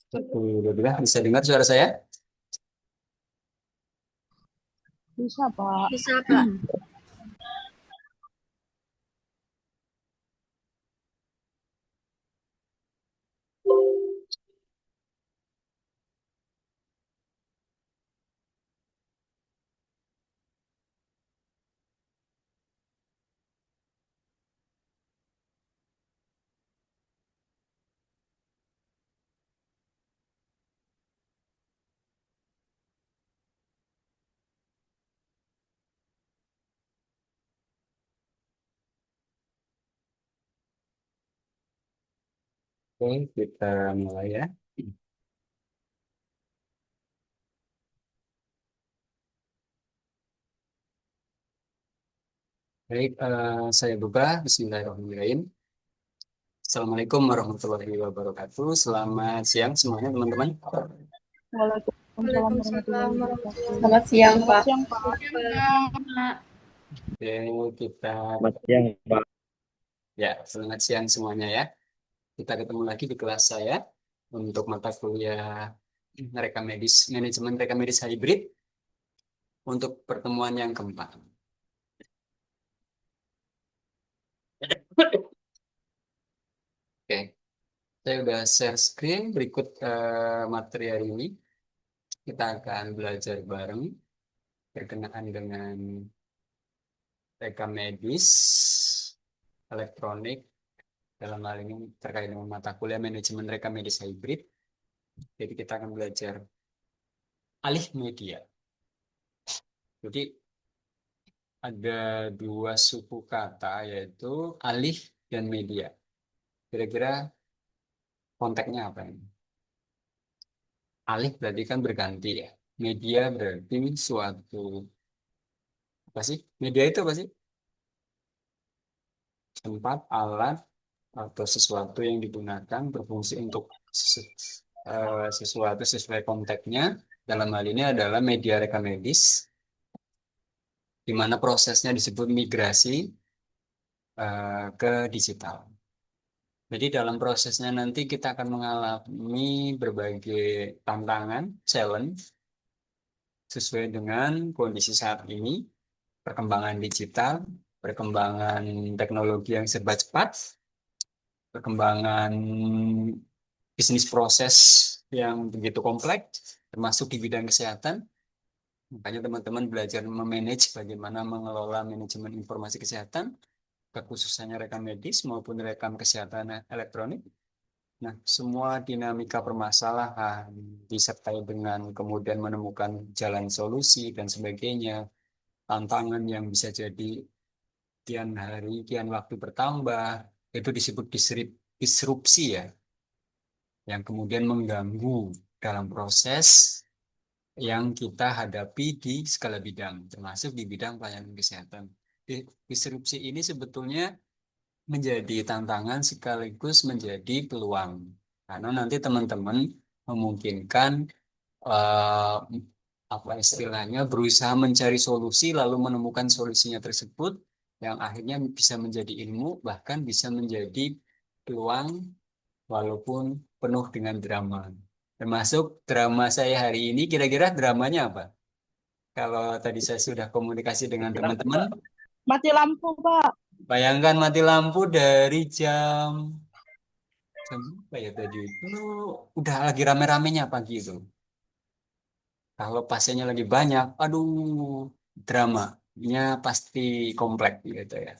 Alhamdulillah, bisa dengar suara saya? Bisa, Pak. Bisa, Pak. Oke, kita mulai ya. Baik, saya buka. Bismillahirrahmanirrahim. Assalamualaikum warahmatullahi wabarakatuh. Selamat siang semuanya teman-teman. Waalaikumsalam Waalaikumsalam warahmatullahi wabarakatuh. warahmatullahi Selamat siang, Selamat Pak. siang, Pak. wabarakatuh. Oke, kita Selamat siang, Pak. ya selamat siang semuanya ya. Kita ketemu lagi di kelas saya untuk mata kuliah rekam medis manajemen rekam medis hybrid untuk pertemuan yang keempat. Oke, saya udah share screen. Berikut materi hari ini. Kita akan belajar bareng berkenaan dengan rekam medis elektronik, dalam hal ini terkait dengan mata kuliah manajemen rekam medis hybrid. Jadi kita akan belajar alih media. Jadi ada dua suku kata yaitu alih dan media. Kira-kira konteksnya apa ini? Alih berarti kan berganti ya. Media berarti suatu apa sih? Media itu apa sih? Tempat, alat, atau sesuatu yang digunakan berfungsi untuk sesuatu sesuai konteksnya. Dalam hal ini adalah media rekam medis, di mana prosesnya disebut migrasi ke digital. Jadi dalam prosesnya nanti kita akan mengalami berbagai tantangan, challenge, sesuai dengan kondisi saat ini, perkembangan digital, perkembangan teknologi yang serba cepat, perkembangan bisnis proses yang begitu kompleks, termasuk di bidang kesehatan. Makanya teman-teman belajar memanage bagaimana mengelola manajemen informasi kesehatan, kekhususannya rekam medis maupun rekam kesehatan elektronik. Nah, semua dinamika permasalahan disertai dengan kemudian menemukan jalan solusi dan sebagainya, tantangan yang bisa jadi kian hari, kian waktu bertambah, itu disebut disrupsi ya, yang kemudian mengganggu dalam proses yang kita hadapi di skala bidang, termasuk di bidang pelayanan kesehatan. Disrupsi ini sebetulnya menjadi tantangan sekaligus menjadi peluang. Karena nanti teman-teman memungkinkan eh, apa istilahnya berusaha mencari solusi lalu menemukan solusinya tersebut yang akhirnya bisa menjadi ilmu bahkan bisa menjadi peluang walaupun penuh dengan drama. Termasuk drama saya hari ini kira-kira dramanya apa? Kalau tadi saya sudah komunikasi dengan teman-teman, Mati lampu, Pak. bayangkan mati lampu dari jam apa ya tadi itu udah lagi rame-ramenya pagi itu. Kalau pasiennya lagi banyak, aduh, dramanya pasti kompleks gitu ya.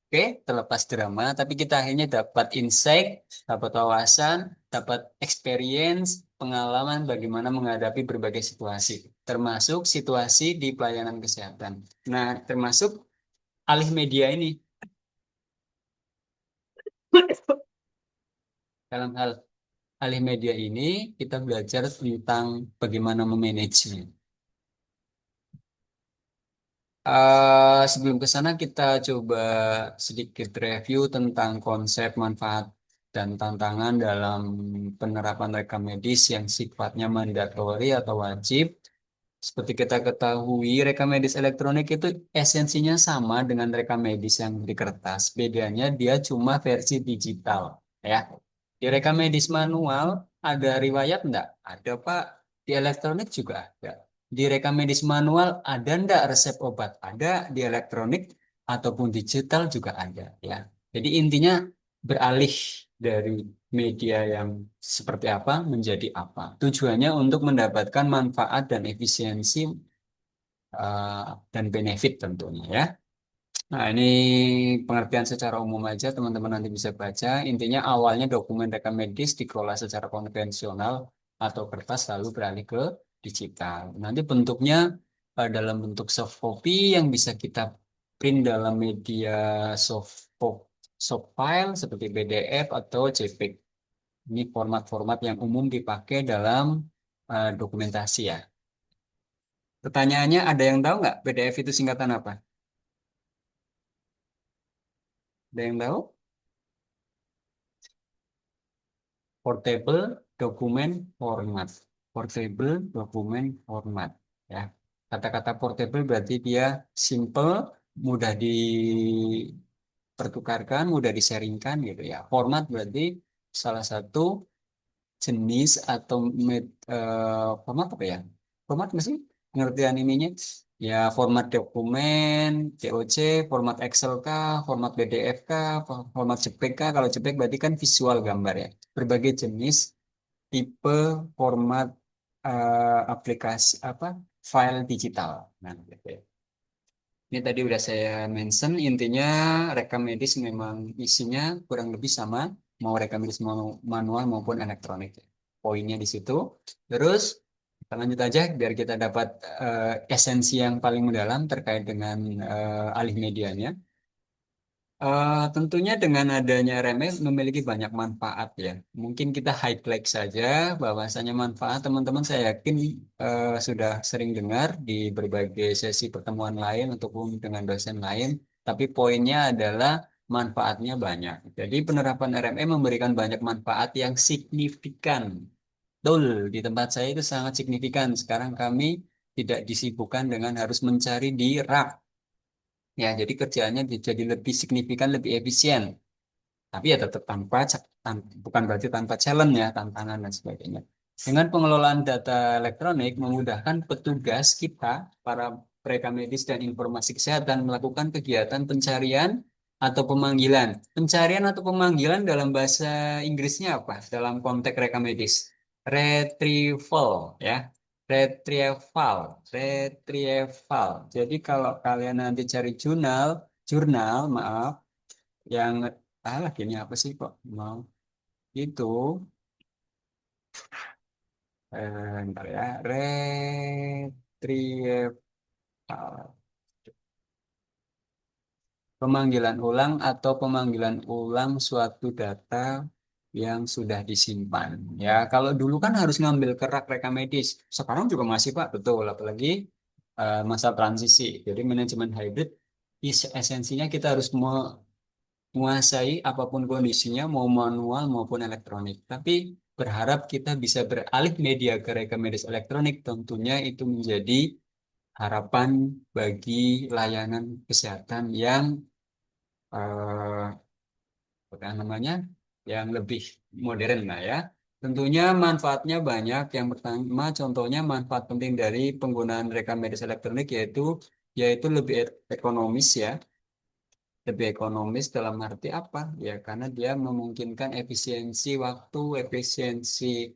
Oke, terlepas drama, tapi kita akhirnya dapat insight, dapat wawasan, dapat experience, pengalaman bagaimana menghadapi berbagai situasi, termasuk situasi di pelayanan kesehatan. Nah, termasuk alih media ini. Dalam hal alih media ini, kita belajar tentang bagaimana memanagenya. Sebelum ke sana kita coba sedikit review tentang konsep manfaat dan tantangan dalam penerapan rekam medis yang sifatnya mandatori atau wajib. Seperti kita ketahui, rekam medis elektronik itu esensinya sama dengan rekam medis yang di kertas. Bedanya dia cuma versi digital, ya. Di rekam medis manual Ada riwayat enggak? Ada, Pak. Di elektronik juga ada. Di rekam medis manual ada enggak resep obat? Ada di elektronik ataupun digital juga ada, ya. Jadi intinya beralih dari media yang seperti apa menjadi apa. Tujuannya untuk mendapatkan manfaat dan efisiensi dan benefit tentunya, ya. Nah, ini pengertian secara umum aja, teman-teman nanti bisa baca. Intinya awalnya dokumen rekam medis dikelola secara konvensional atau kertas lalu beralih ke digital. Nanti bentuknya dalam bentuk soft copy yang bisa kita print dalam media soft soft file seperti PDF atau JPEG. Ini format-format yang umum dipakai dalam dokumentasi, ya. Pertanyaannya, ada yang tahu nggak PDF itu singkatan apa? Ada yang tahu? Portable Document Format. Portable Document Format. Ya. Kata-kata portable berarti dia simple, mudah dipertukarkan, mudah diseringkan gitu ya. Format berarti salah satu jenis atau format apa ya? Format nggak sih? Pengertian ininya? Ya, format dokumen, COC, format Excel kah, format PDF kah, format JPEG kah? Kalau JPEG berarti kan visual gambar, ya. Berbagai jenis tipe format aplikasi apa file digital. Nah, gitu ya. Ini tadi udah saya mention, intinya rekam medis memang isinya kurang lebih sama, mau rekam medis manual maupun elektronik. Poinnya di situ. Terus kita lanjut aja biar kita dapat esensi yang paling mendalam terkait dengan alih medianya. Tentunya dengan adanya RMS memiliki banyak manfaat, ya. Mungkin kita highlight saja bahwasanya manfaat teman-teman saya yakin sudah sering dengar di berbagai sesi pertemuan lain ataupun dengan dosen lain. Tapi poinnya adalah manfaatnya banyak. Jadi penerapan RME memberikan banyak manfaat yang signifikan. Betul, di tempat saya itu sangat signifikan. Sekarang kami tidak disibukkan dengan harus mencari di rak. Ya, jadi kerjaannya jadi lebih signifikan, lebih efisien. Tapi ya tetap bukan berarti tanpa challenge, ya, tantangan dan sebagainya. Dengan pengelolaan data elektronik memudahkan petugas kita, para mereka medis dan informasi kesehatan melakukan kegiatan pencarian atau pemanggilan. Pencarian atau pemanggilan dalam bahasa Inggrisnya apa? Dalam konteks rekam medis. Retrieval, ya. Retrieval, retrieval. Jadi kalau kalian nanti cari jurnal, maaf, yang lagi ini apa sih kok mau itu ntar ya, retrieval, pemanggilan ulang atau pemanggilan ulang suatu data yang sudah disimpan. Ya, kalau dulu kan harus ngambil kerak rekam medis. Sekarang juga masih, Pak, betul. Apalagi masa transisi. Jadi manajemen hybrid esensinya kita harus menguasai apapun kondisinya, mau manual maupun elektronik. Tapi berharap kita bisa beralih media ke rekam medis elektronik, tentunya itu menjadi harapan bagi layanan kesehatan yang apa namanya, yang lebih modern lah, ya. Tentunya manfaatnya banyak. Yang pertama, contohnya manfaat penting dari penggunaan rekam medis elektronik yaitu lebih ekonomis, ya. Lebih ekonomis dalam arti apa? Ya, karena dia memungkinkan efisiensi waktu, efisiensi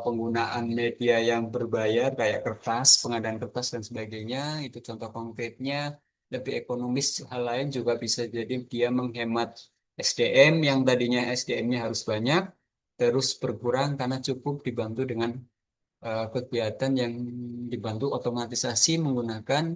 penggunaan media yang berbayar kayak kertas, pengadaan kertas dan sebagainya. Itu contoh konkretnya. Lebih ekonomis, hal lain juga bisa jadi dia menghemat SDM yang tadinya SDM-nya harus banyak, terus berkurang karena cukup dibantu dengan kegiatan yang dibantu otomatisasi menggunakan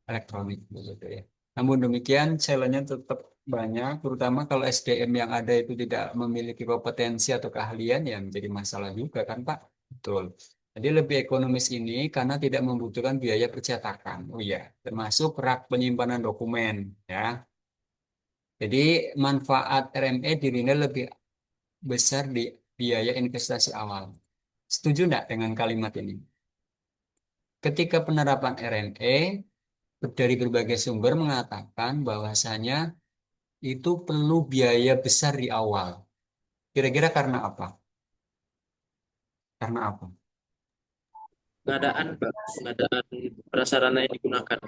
elektronik, begitu ya. Namun demikian, challenge-nya tetap banyak, terutama kalau SDM yang ada itu tidak memiliki kompetensi atau keahlian, yang menjadi masalah juga kan, Pak. Betul. Jadi lebih ekonomis ini karena tidak membutuhkan biaya percetakan. Oh iya, termasuk rak penyimpanan dokumen, ya. Jadi manfaat RME dinilai lebih besar di biaya investasi awal. Setuju enggak dengan kalimat ini? Ketika penerapan RME dari berbagai sumber mengatakan bahwasanya itu perlu biaya besar di awal. Kira-kira karena apa? Karena apa? Pengadaan, Pak. Pengadaan prasarana yang digunakan.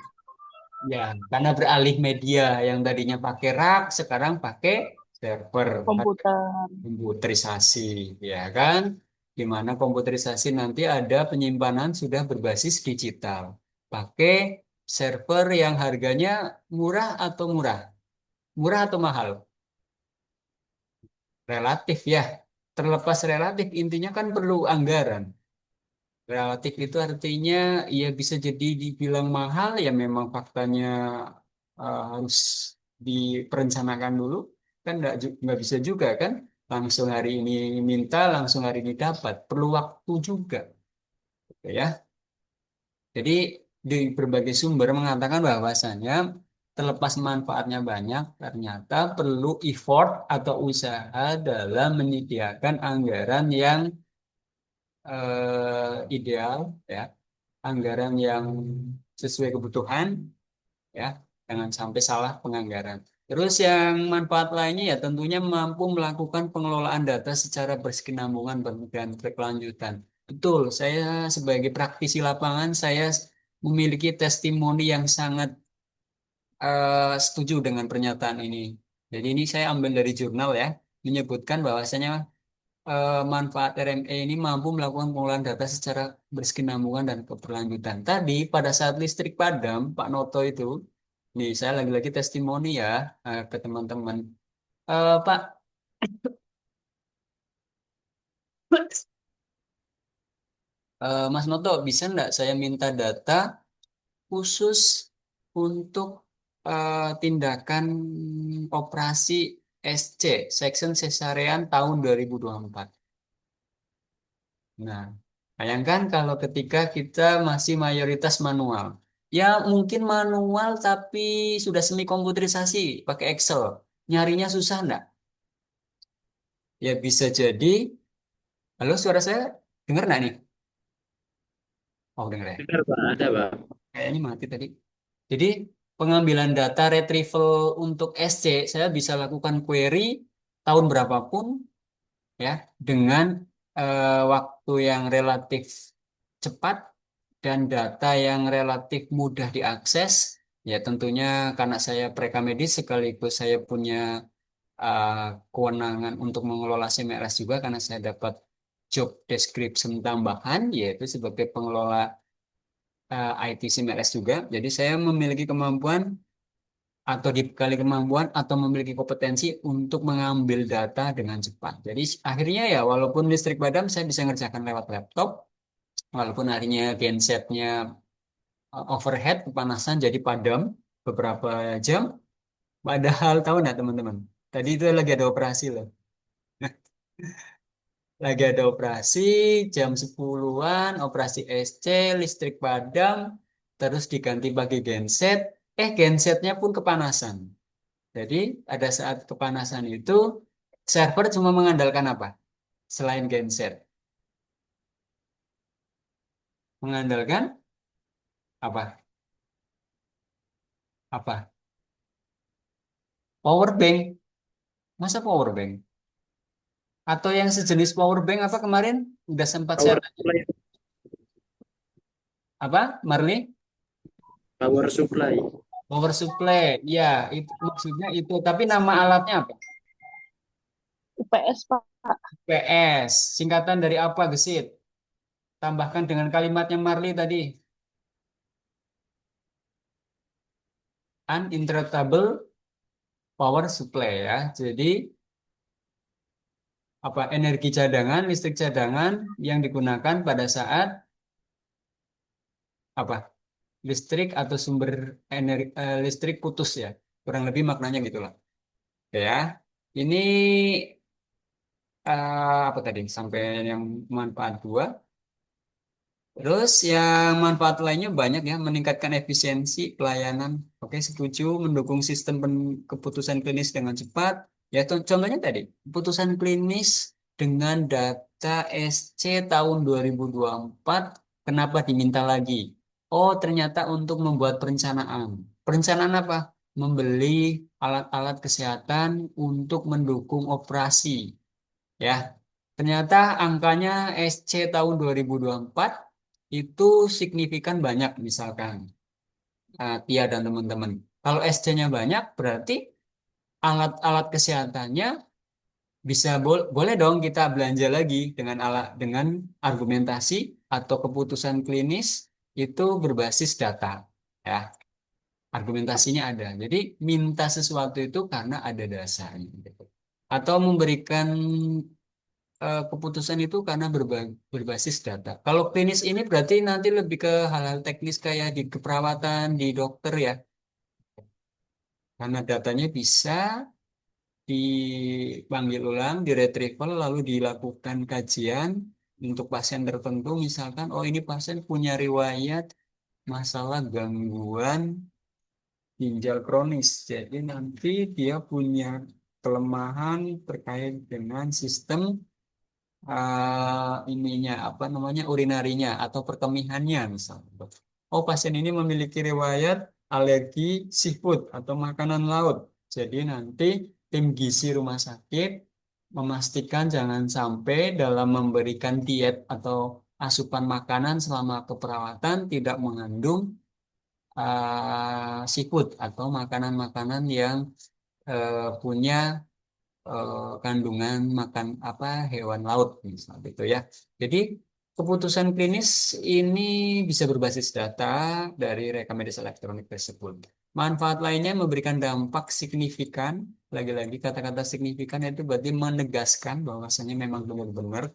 Ya, karena beralih media yang tadinya pakai rak, sekarang pakai server. Komputer. Komputerisasi, ya kan? Di mana komputerisasi nanti ada penyimpanan sudah berbasis digital. Pakai server yang harganya murah atau murah? Murah atau mahal? Relatif ya. Terlepas relatif, intinya kan perlu anggaran. Relatif itu artinya ya bisa jadi dibilang mahal ya memang faktanya harus diperencanakan dulu kan nggak bisa juga kan langsung hari ini minta langsung hari ini dapat perlu waktu juga gitu ya. Jadi di berbagai sumber mengatakan bahwasanya terlepas manfaatnya banyak ternyata perlu effort atau usaha dalam menyediakan anggaran yang ideal ya anggaran yang sesuai kebutuhan ya, jangan sampai salah penganggaran. Terus yang manfaat lainnya ya tentunya mampu melakukan pengelolaan data secara berkesinambungan dan berkelanjutan. Betul, saya sebagai praktisi lapangan saya memiliki testimoni yang sangat setuju dengan pernyataan ini. Jadi ini saya ambil dari jurnal ya, menyebutkan bahwasanya manfaat RME ini mampu melakukan pengolahan data secara berkesinambungan dan keberlanjutan. Tadi pada saat listrik padam, Pak Noto itu, nih saya lagi-lagi testimoni ya ke teman-teman. Pak, Mas Noto, bisa nggak saya minta data khusus untuk tindakan operasi SC, Section Cesarean tahun 2024? Nah, bayangkan kalau ketika kita masih mayoritas manual. Ya, mungkin manual tapi sudah semi komputerisasi, pakai Excel. Nyarinya susah enggak? Ya bisa jadi. Halo, suara saya dengar enggak nih? Oh, dengar ya. Benar, Pak. Ada, Pak. Kayaknya mati tadi. Jadi, pengambilan data retrieval untuk SC, saya bisa lakukan query tahun berapapun ya dengan waktu yang relatif cepat dan data yang relatif mudah diakses ya tentunya karena saya preka medis sekaligus saya punya uh, kewenangan untuk mengelola CMRS juga karena saya dapat job description tambahan yaitu sebagai pengelola IT CMRS juga jadi saya memiliki kemampuan atau dibekali kemampuan atau memiliki kompetensi untuk mengambil data dengan cepat. Jadi akhirnya ya walaupun listrik padam saya bisa ngerjakan lewat laptop, walaupun akhirnya gensetnya overhead kepanasan jadi padam beberapa jam. Padahal tahu nggak teman-teman? Tadi itu lagi ada operasi loh. Lagi ada operasi jam 10-an, operasi SC, listrik padam, terus diganti pakai genset. Gensetnya pun kepanasan. Jadi ada saat kepanasan itu server cuma mengandalkan apa? Selain genset, mengandalkan apa? Apa? Power bank. Masa power bank? Atau yang sejenis power bank apa kemarin? Udah sempat saya Power tanya. supply. Apa, Marley? Power supply. Power supply. Ya, itu maksudnya itu. Tapi nama alatnya apa? UPS, Pak. PS. Singkatan dari apa, Gesit? Tambahkan dengan kalimatnya Marley tadi. Uninterruptible power supply ya. Jadi apa energi cadangan, listrik cadangan yang digunakan pada saat apa listrik atau sumber energi listrik putus ya kurang lebih maknanya gitulah ya ini apa tadi sampai yang manfaat dua terus yang manfaat lainnya banyak ya meningkatkan efisiensi pelayanan oke setuju mendukung sistem keputusan klinis dengan cepat ya contohnya tadi keputusan klinis dengan data SC tahun 2024 kenapa diminta lagi oh ternyata untuk membuat perencanaan perencanaan apa membeli alat-alat kesehatan untuk mendukung operasi ya Ternyata angkanya SC tahun 2024 itu signifikan banyak misalkan Tia dan teman-teman. Kalau SC-nya banyak berarti alat-alat kesehatannya bisa boleh dong kita belanja lagi dengan alat dengan argumentasi atau keputusan klinis itu berbasis data ya. Argumentasinya ada. Jadi minta sesuatu itu karena ada dasarnya gitu. Atau memberikan keputusan itu karena berbasis data. Kalau klinis ini berarti nanti lebih ke hal-hal teknis kayak di keperawatan, di dokter ya. Karena datanya bisa dipanggil ulang, diretrieval, lalu dilakukan kajian untuk pasien tertentu. Misalkan, oh ini pasien punya riwayat masalah gangguan ginjal kronis. Jadi nanti dia punya kelemahan terkait dengan sistem ininya apa namanya urinarinya atau perkemihannya misalnya. Oh pasien ini memiliki riwayat alergi seafood atau makanan laut. Jadi nanti tim gizi rumah sakit memastikan jangan sampai dalam memberikan diet atau asupan makanan selama keperawatan tidak mengandung seafood atau makanan-makanan yang punya kandungan makan apa hewan laut misalnya gitu ya. Jadi keputusan klinis ini bisa berbasis data dari rekam medis elektronik tersebut. Manfaat lainnya memberikan dampak signifikan. Lagi-lagi kata-kata signifikan itu berarti menegaskan bahwasanya memang benar-benar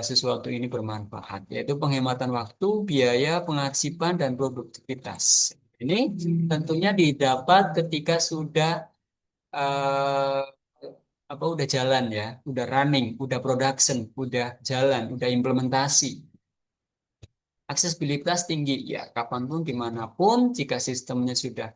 sesuatu ini bermanfaat, yaitu penghematan waktu, biaya, pengarsipan, dan produktivitas. Ini tentunya didapat ketika sudah eh, apa udah jalan ya, udah running, udah production, udah jalan, udah implementasi. Aksesibilitas tinggi ya, kapanpun, dimanapun, jika sistemnya sudah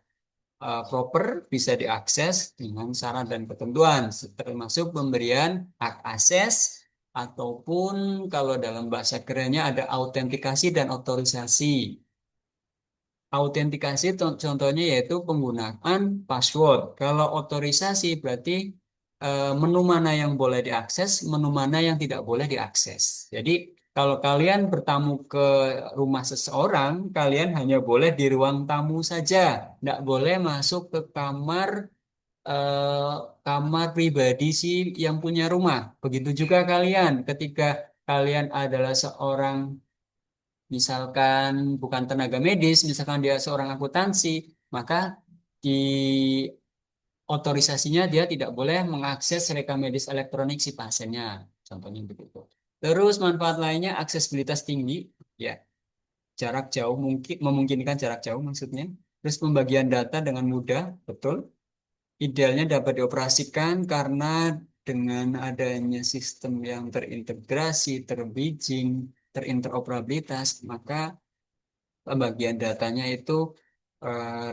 proper, bisa diakses dengan syarat dan ketentuan, termasuk pemberian hak akses ataupun kalau dalam bahasa kerennya ada autentikasi dan otorisasi. Autentikasi contohnya yaitu penggunaan password. Kalau otorisasi berarti menu mana yang boleh diakses, menu mana yang tidak boleh diakses. Jadi kalau kalian bertamu ke rumah seseorang, kalian hanya boleh di ruang tamu saja, tidak boleh masuk ke eh, kamar pribadi si yang punya rumah. Begitu juga kalian ketika kalian adalah seorang misalkan bukan tenaga medis, misalkan dia seorang akuntansi, maka di otorisasinya dia tidak boleh mengakses rekam medis elektronik si pasiennya, contohnya begitu. Terus manfaat lainnya aksesibilitas tinggi, ya jarak jauh mungkin memungkinkan jarak jauh maksudnya. Terus pembagian data dengan mudah, betul. Idealnya dapat dioperasikan karena dengan adanya sistem yang terintegrasi, terbridging, terinteroperabilitas, maka bagian datanya itu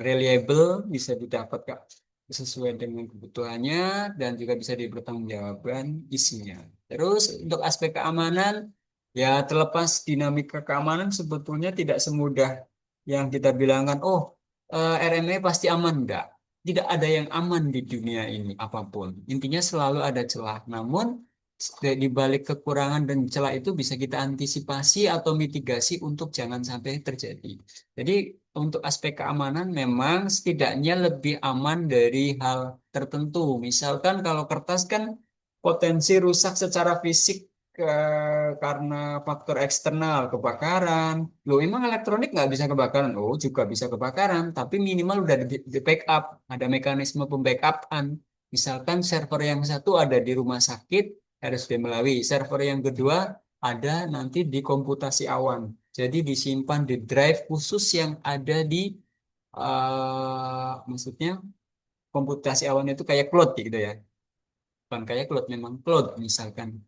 reliable, bisa didapat Kak, sesuai dengan kebutuhannya dan juga bisa dipertanggungjawabkan isinya. Terus untuk aspek keamanan, ya terlepas dinamika keamanan sebetulnya tidak semudah yang kita bilangkan, oh RME pasti aman, enggak. Tidak ada yang aman di dunia ini apapun. Intinya selalu ada celah. Namun di balik kekurangan dan celah itu bisa kita antisipasi atau mitigasi untuk jangan sampai terjadi. Jadi untuk aspek keamanan memang setidaknya lebih aman dari hal tertentu. Misalkan kalau kertas kan potensi rusak secara fisik karena faktor eksternal, kebakaran. Loh, emang elektronik nggak bisa kebakaran? Oh, juga bisa kebakaran, tapi minimal udah di backup, ada mekanisme pembackupan. Misalkan server yang satu ada di rumah sakit, harus Melawi. Server yang kedua ada nanti di komputasi awan. Jadi disimpan di drive khusus yang ada di maksudnya komputasi awan itu kayak cloud gitu ya. Bukan kayak cloud, memang cloud misalkan.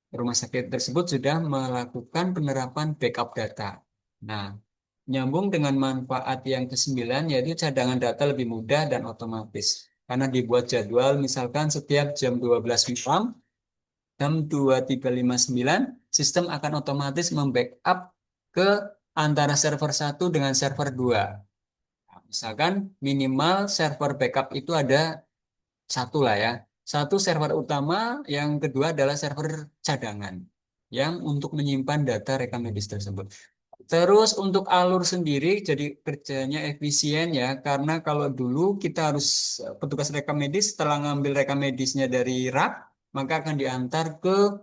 Rumah sakit tersebut sudah melakukan penerapan backup data. Nah, nyambung dengan manfaat yang kesembilan yaitu cadangan data lebih mudah dan otomatis. Karena dibuat jadwal misalkan setiap jam 12 malam jam 23.59 sistem akan otomatis membackup ke antara server satu dengan server 2. Nah, misalkan minimal server backup itu ada satu lah ya. Satu server utama, yang kedua adalah server cadangan yang untuk menyimpan data rekam medis tersebut. Terus untuk alur sendiri jadi kerjanya efisien ya, karena kalau dulu kita harus petugas rekam medis setelah ngambil rekam medisnya dari rak, maka akan diantar ke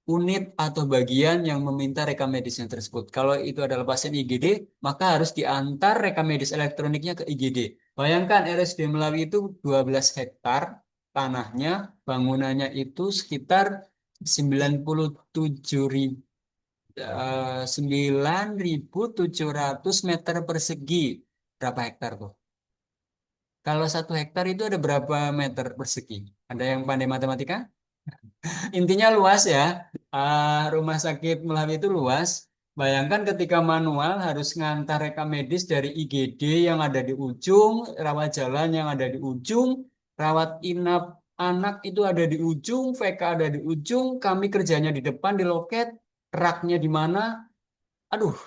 unit atau bagian yang meminta rekam medisnya tersebut. Kalau itu adalah pasien IGD, maka harus diantar rekam medis elektroniknya ke IGD. Bayangkan RSUD Melawi itu 12 hektar tanahnya, bangunannya itu sekitar 9.700 meter persegi. Berapa hektar tuh? Kalau 1 hektar itu ada berapa meter persegi? Ada yang pandai matematika? Intinya luas ya. Rumah sakit Melawi itu luas. Bayangkan ketika manual harus ngantar rekam medis dari IGD yang ada di ujung, rawat jalan yang ada di ujung, rawat inap anak itu ada di ujung, VK ada di ujung, kami kerjanya di depan di loket, raknya di mana. Aduh,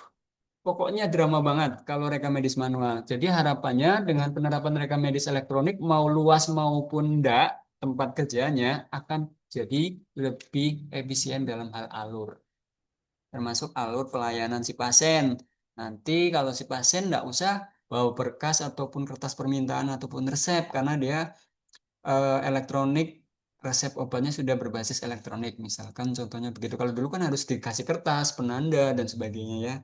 pokoknya drama banget kalau rekam medis manual. Jadi harapannya dengan penerapan rekam medis elektronik mau luas maupun enggak tempat kerjanya akan jadi lebih efisien dalam hal alur, termasuk alur pelayanan si pasien. Nanti kalau si pasien enggak usah bawa berkas ataupun kertas permintaan ataupun resep karena dia elektronik, resep obatnya sudah berbasis elektronik. Misalkan contohnya begitu. Kalau dulu kan harus dikasih kertas, penanda dan sebagainya ya.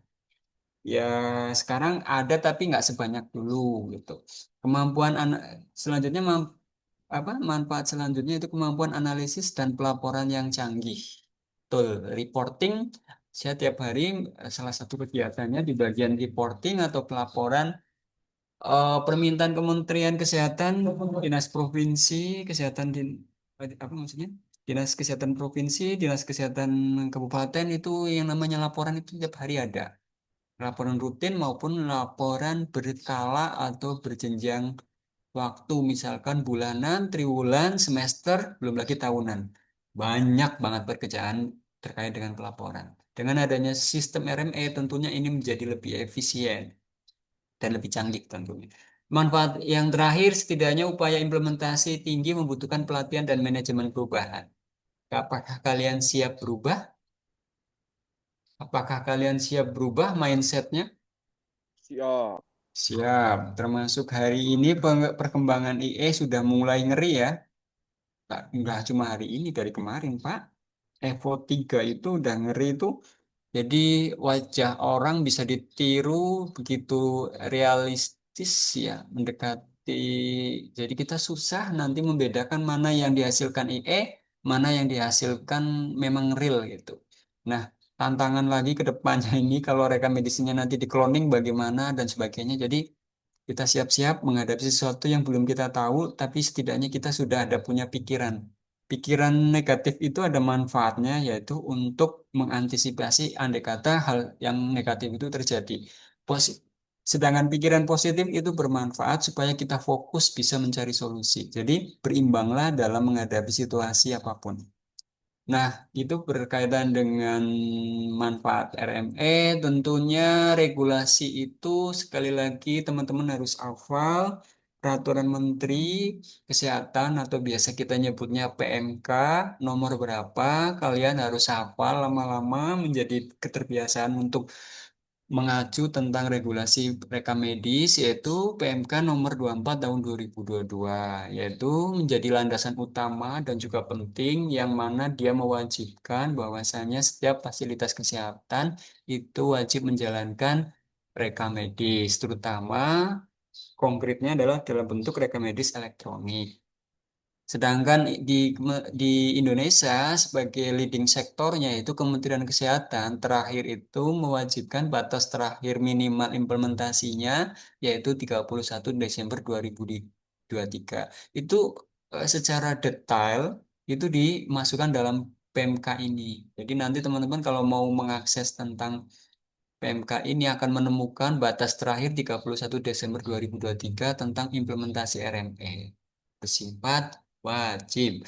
Ya, sekarang ada tapi nggak sebanyak dulu gitu. Kemampuan selanjutnya manfaat selanjutnya itu kemampuan analisis dan pelaporan yang canggih. Betul, reporting saya tiap hari salah satu kegiatannya di bagian reporting atau pelaporan permintaan Kementerian Kesehatan, Dinas Provinsi Kesehatan apa maksudnya? Dinas Kesehatan Provinsi, Dinas Kesehatan Kabupaten itu yang namanya laporan itu tiap hari ada laporan rutin maupun laporan berkala atau berjenjang waktu, misalkan bulanan, triwulan, semester, belum lagi tahunan. Banyak banget pekerjaan terkait dengan pelaporan. Dengan adanya sistem RME tentunya ini menjadi lebih efisien dan lebih canggih tentunya. Manfaat yang terakhir, setidaknya upaya implementasi tinggi membutuhkan pelatihan dan manajemen perubahan. Apakah kalian siap berubah? Apakah kalian siap berubah mindsetnya? Siap. Siap, termasuk hari ini perkembangan IE sudah mulai ngeri ya. Nggak cuma hari ini, dari kemarin, Pak. Evo 3 itu udah ngeri itu. Jadi wajah orang bisa ditiru begitu realistis ya, mendekati. Jadi kita susah nanti membedakan mana yang dihasilkan IE, mana yang dihasilkan memang real gitu. Nah, tantangan lagi ke depannya ini kalau rekam medisnya nanti di cloning bagaimana dan sebagainya. Jadi kita siap-siap menghadapi sesuatu yang belum kita tahu, tapi setidaknya kita sudah ada punya pikiran. Pikiran negatif itu ada manfaatnya, yaitu untuk mengantisipasi andai kata hal yang negatif itu terjadi. Sedangkan pikiran positif itu bermanfaat supaya kita fokus bisa mencari solusi. Jadi berimbanglah dalam menghadapi situasi apapun. Nah, itu berkaitan dengan manfaat RME. Tentunya regulasi itu sekali lagi teman-teman harus hafal peraturan Menteri Kesehatan atau biasa kita nyebutnya PMK nomor berapa. Kalian harus hafal lama-lama menjadi keterbiasaan untuk mengacu tentang regulasi rekam medis yaitu PMK nomor 24 tahun 2022 yaitu menjadi landasan utama dan juga penting yang mana dia mewajibkan bahwasanya setiap fasilitas kesehatan itu wajib menjalankan rekam medis terutama konkretnya adalah dalam bentuk rekam medis elektronik. Sedangkan di Indonesia sebagai leading sektornya itu Kementerian Kesehatan terakhir itu mewajibkan batas terakhir minimal implementasinya yaitu 31 Desember 2023. Itu secara detail itu dimasukkan dalam PMK ini. Jadi nanti teman-teman kalau mau mengakses tentang PMK ini akan menemukan batas terakhir 31 Desember 2023 tentang implementasi RME. Bersifat wajib.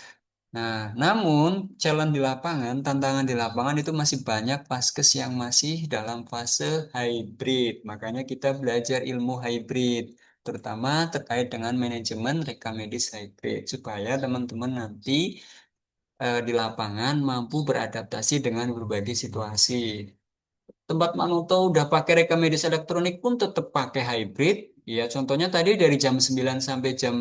Nah, namun challenge di lapangan, tantangan di lapangan itu masih banyak vaskes yang masih dalam fase hybrid. Makanya kita belajar ilmu hybrid. terutama terkait dengan manajemen rekam medis hybrid, supaya teman-teman nanti di lapangan mampu beradaptasi dengan berbagai situasi. Tempat Manoto udah pakai rekam medis elektronik pun tetap pakai hybrid. Ya, contohnya tadi dari jam 9 sampai jam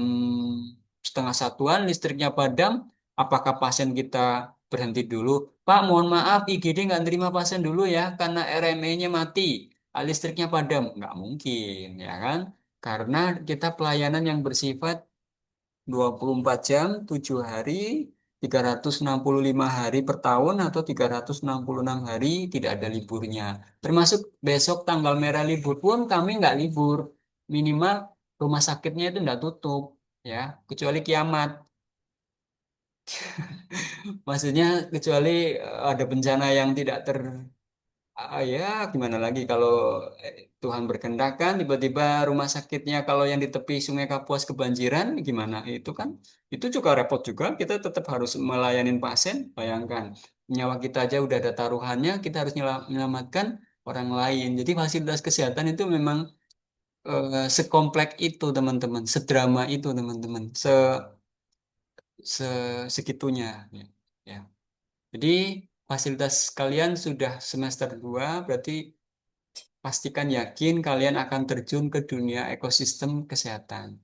setengah satuan listriknya padam. Apakah pasien kita berhenti dulu? Pak, mohon maaf, IGD nggak terima pasien dulu ya, karena RME-nya mati, listriknya padam. Nggak mungkin, ya kan? Karena kita pelayanan yang bersifat 24 jam, 7 hari, 365 hari per tahun atau 366 hari tidak ada liburnya. Termasuk besok tanggal merah libur pun kami nggak libur. Minimal rumah sakitnya itu nggak tutup, ya, kecuali kiamat. Maksudnya kecuali ada bencana yang tidak ya gimana lagi kalau Tuhan berkehendak kan tiba-tiba rumah sakitnya kalau yang di tepi Sungai Kapuas kebanjiran gimana itu kan itu juga repot juga kita tetap harus melayanin pasien bayangkan nyawa kita aja udah ada taruhannya kita harus menyelamatkan orang lain jadi fasilitas kesehatan itu memang sekompleks itu teman-teman sedrama itu teman-teman segitunya ya. Ya. Jadi fasilitas kalian sudah semester 2 berarti pastikan yakin kalian akan terjun ke dunia ekosistem kesehatan.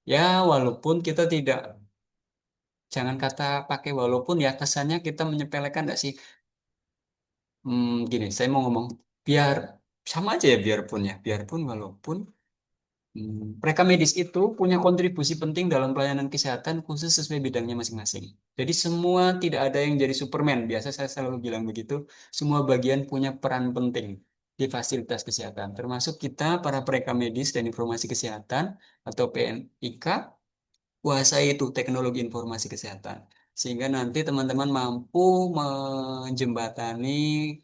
Ya, walaupun kita tidak, jangan kata pakai walaupun ya kesannya kita menyepelekan enggak sih? Gini, saya mau ngomong, biar sama aja ya biarpun ya, biarpun walaupun mereka medis itu punya kontribusi penting dalam pelayanan kesehatan khusus sesuai bidangnya masing-masing. Jadi semua tidak ada yang jadi Superman. Biasa saya selalu bilang begitu. Semua bagian punya peran penting di fasilitas kesehatan. Termasuk kita para pereka medis dan informasi kesehatan atau PNIK kuasai itu teknologi informasi kesehatan. Sehingga nanti teman-teman mampu menjembatani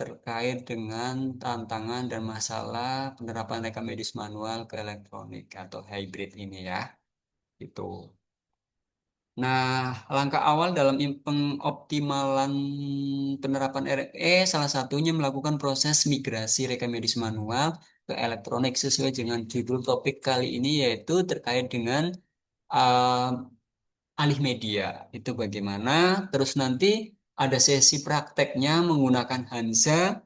terkait dengan tantangan dan masalah penerapan rekam medis manual ke elektronik atau hybrid ini ya. Itu. Nah, langkah awal dalam pengoptimalan penerapan RE salah satunya melakukan proses migrasi rekam medis manual ke elektronik sesuai dengan judul topik kali ini yaitu terkait dengan uh, alih media. Itu bagaimana? Terus nanti ada sesi prakteknya menggunakan Hansa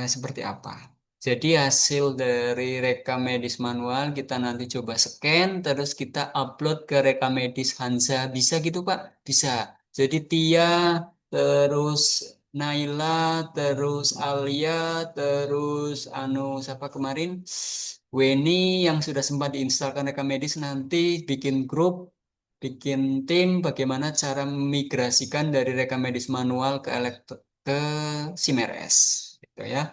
seperti apa. Jadi hasil dari rekam medis manual kita nanti coba scan, terus kita upload ke rekam medis Hansa. Bisa gitu Pak? Bisa. Jadi Tia, terus Naila, terus Alia, terus siapa kemarin? Weni yang sudah sempat diinstalkan rekam medis nanti bikin grup, bikin tim bagaimana cara memigrasikan dari rekam medis manual ke Simeres gitu ya.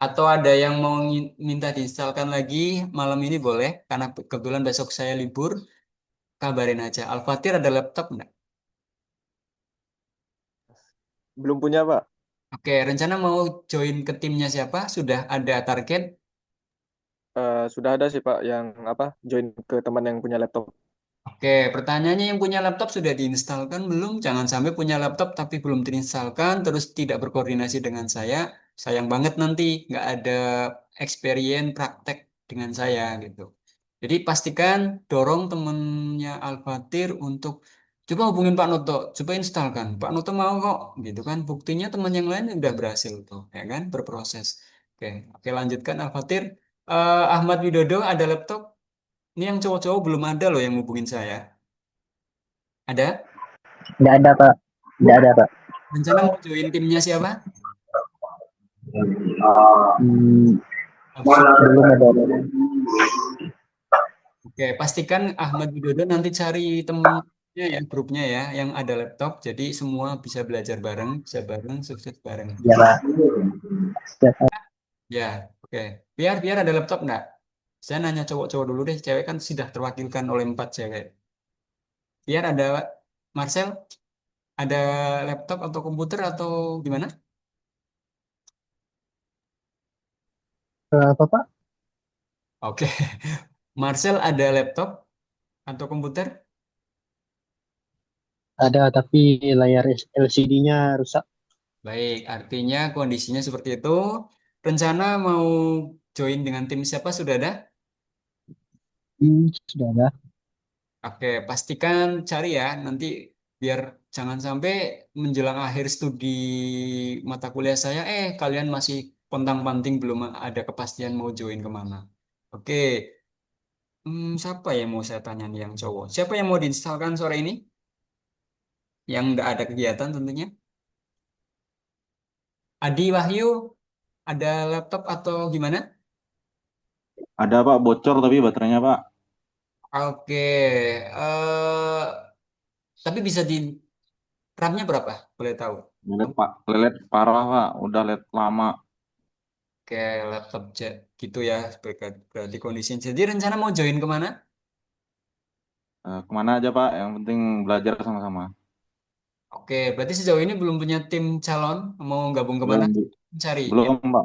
Atau ada yang mau minta diinstalkan lagi malam ini boleh, karena kebetulan besok saya libur, kabarin aja. Al-Fatir ada laptop enggak? Belum punya, Pak. Oke, rencana mau join ke timnya siapa? Sudah ada target? Sudah ada sih, Pak, yang join ke teman yang punya laptop. Oke, pertanyaannya yang punya laptop sudah diinstalkan belum? Jangan sampai punya laptop tapi belum diinstalkan, terus tidak berkoordinasi dengan saya. Sayang banget nanti nggak ada experience praktek dengan saya gitu. Jadi pastikan dorong temennya Al-Fatir untuk coba hubungin Pak Noto, coba instalkan. Pak Noto mau kok, gitu kan? Buktinya teman yang lain udah berhasil tuh, ya kan? Berproses. Oke, oke lanjutkan Al-Fatir. Ahmad Widodo ada laptop? Ini yang cowok-cowok belum ada loh yang hubungin saya. Ada? Nggak ada, Pak. Nggak ada, Pak. Rencana mau join timnya siapa? Hmm, belum ada. Oke, pastikan Ahmad Widodo nanti cari temennya ya, grupnya ya, yang ada laptop. Jadi semua bisa belajar bareng, bisa bareng, sukses bareng. Ya, Pak. Siap, Pak. Ya, oke. Biar ada laptop enggak? Saya nanya cowok-cowok dulu deh, cewek kan sudah terwakilkan oleh 4 cewek. Biar ada Marcel, ada laptop atau komputer atau gimana? Apa, Pak? Oke, Marcel ada laptop atau komputer? Ada, tapi layar LCD-nya rusak. Baik, artinya kondisinya seperti itu. Rencana mau join dengan tim siapa sudah ada? Sudah ada. Oke, pastikan cari ya, nanti biar jangan sampai menjelang akhir studi mata kuliah saya, kalian masih pontang-panting belum ada kepastian mau join kemana. Oke, siapa yang mau saya tanya nih yang cowok? Siapa yang mau diinstalkan sore ini? Yang nggak ada kegiatan tentunya. Adi Wahyu, ada laptop atau gimana? Ada Pak, bocor tapi baterainya Pak. Oke, tapi bisa di RAM-nya berapa? Boleh tahu? Lelet Pak, lelet parah Pak, udah lelet lama. Oke, laptop jet gitu ya, berarti kondisi. Jadi rencana mau join kemana? Kemana aja Pak, yang penting belajar sama-sama. Oke, berarti sejauh ini belum punya tim calon, mau gabung kemana? Belum, Cari. Ya. belum Pak,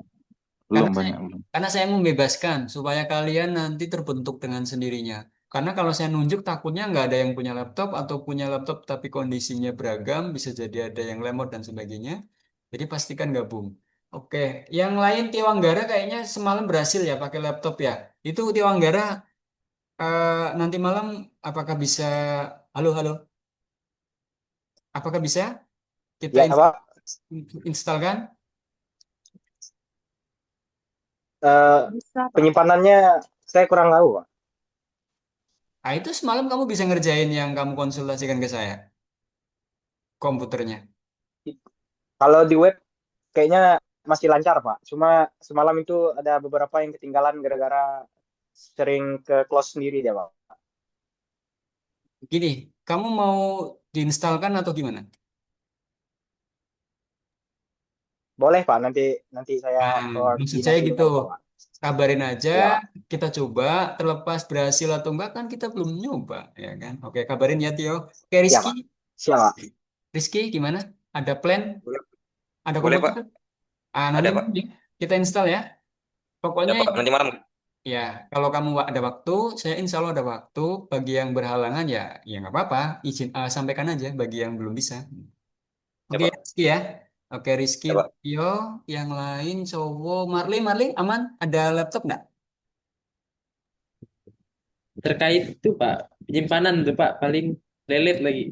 belum Karena saya, banyak. Belum. karena saya membebaskan supaya kalian nanti terbentuk dengan sendirinya. Karena kalau saya nunjuk takutnya nggak ada yang punya laptop atau punya laptop tapi kondisinya beragam, bisa jadi ada yang lemot dan sebagainya. Jadi pastikan gabung. Oke, yang lain Tiwanggara kayaknya semalam berhasil ya pakai laptop ya. Itu Tiwanggara nanti malam apakah bisa, halo halo, apakah bisa kita Ya, Pak. instalkan? Bisa, Pak. Penyimpanannya saya kurang tahu, Pak. Nah, itu semalam kamu bisa ngerjain yang kamu konsultasikan ke saya, komputernya. Kalau di web kayaknya masih lancar, Pak. Cuma semalam itu ada beberapa yang ketinggalan gara-gara sering ke close sendiri dia, Pak. Gini, kamu mau diinstalkan atau gimana? Boleh, Pak. Nanti nanti saya Maksud saya koordinasi gitu, dengan Bapak. kabarin aja, Ya, Pak. kita coba, terlepas berhasil atau enggak kan kita belum nyoba, ya kan? Oke, kabarin ya Tio. Oke, Ya, Rizky, Pak. Siap, Pak. Rizky gimana? Ada plan? Boleh, Ada boleh Pak. komputer? Nanti Ada Pak. kita install ya. Ya Pokoknya Pak, nanti malam. ya, kalau kamu ada waktu, saya insya Allah ada waktu. Bagi yang berhalangan ya nggak apa-apa. Izin sampaikan aja bagi yang belum bisa. Ya Oke, Pak. Rizky ya. Oke, Rizky, Ya Pak. Tio, yang lain cowok. Marley, aman? Ada laptop nggak? Terkait itu Pak, penyimpanan tuh Pak paling lelet lagi.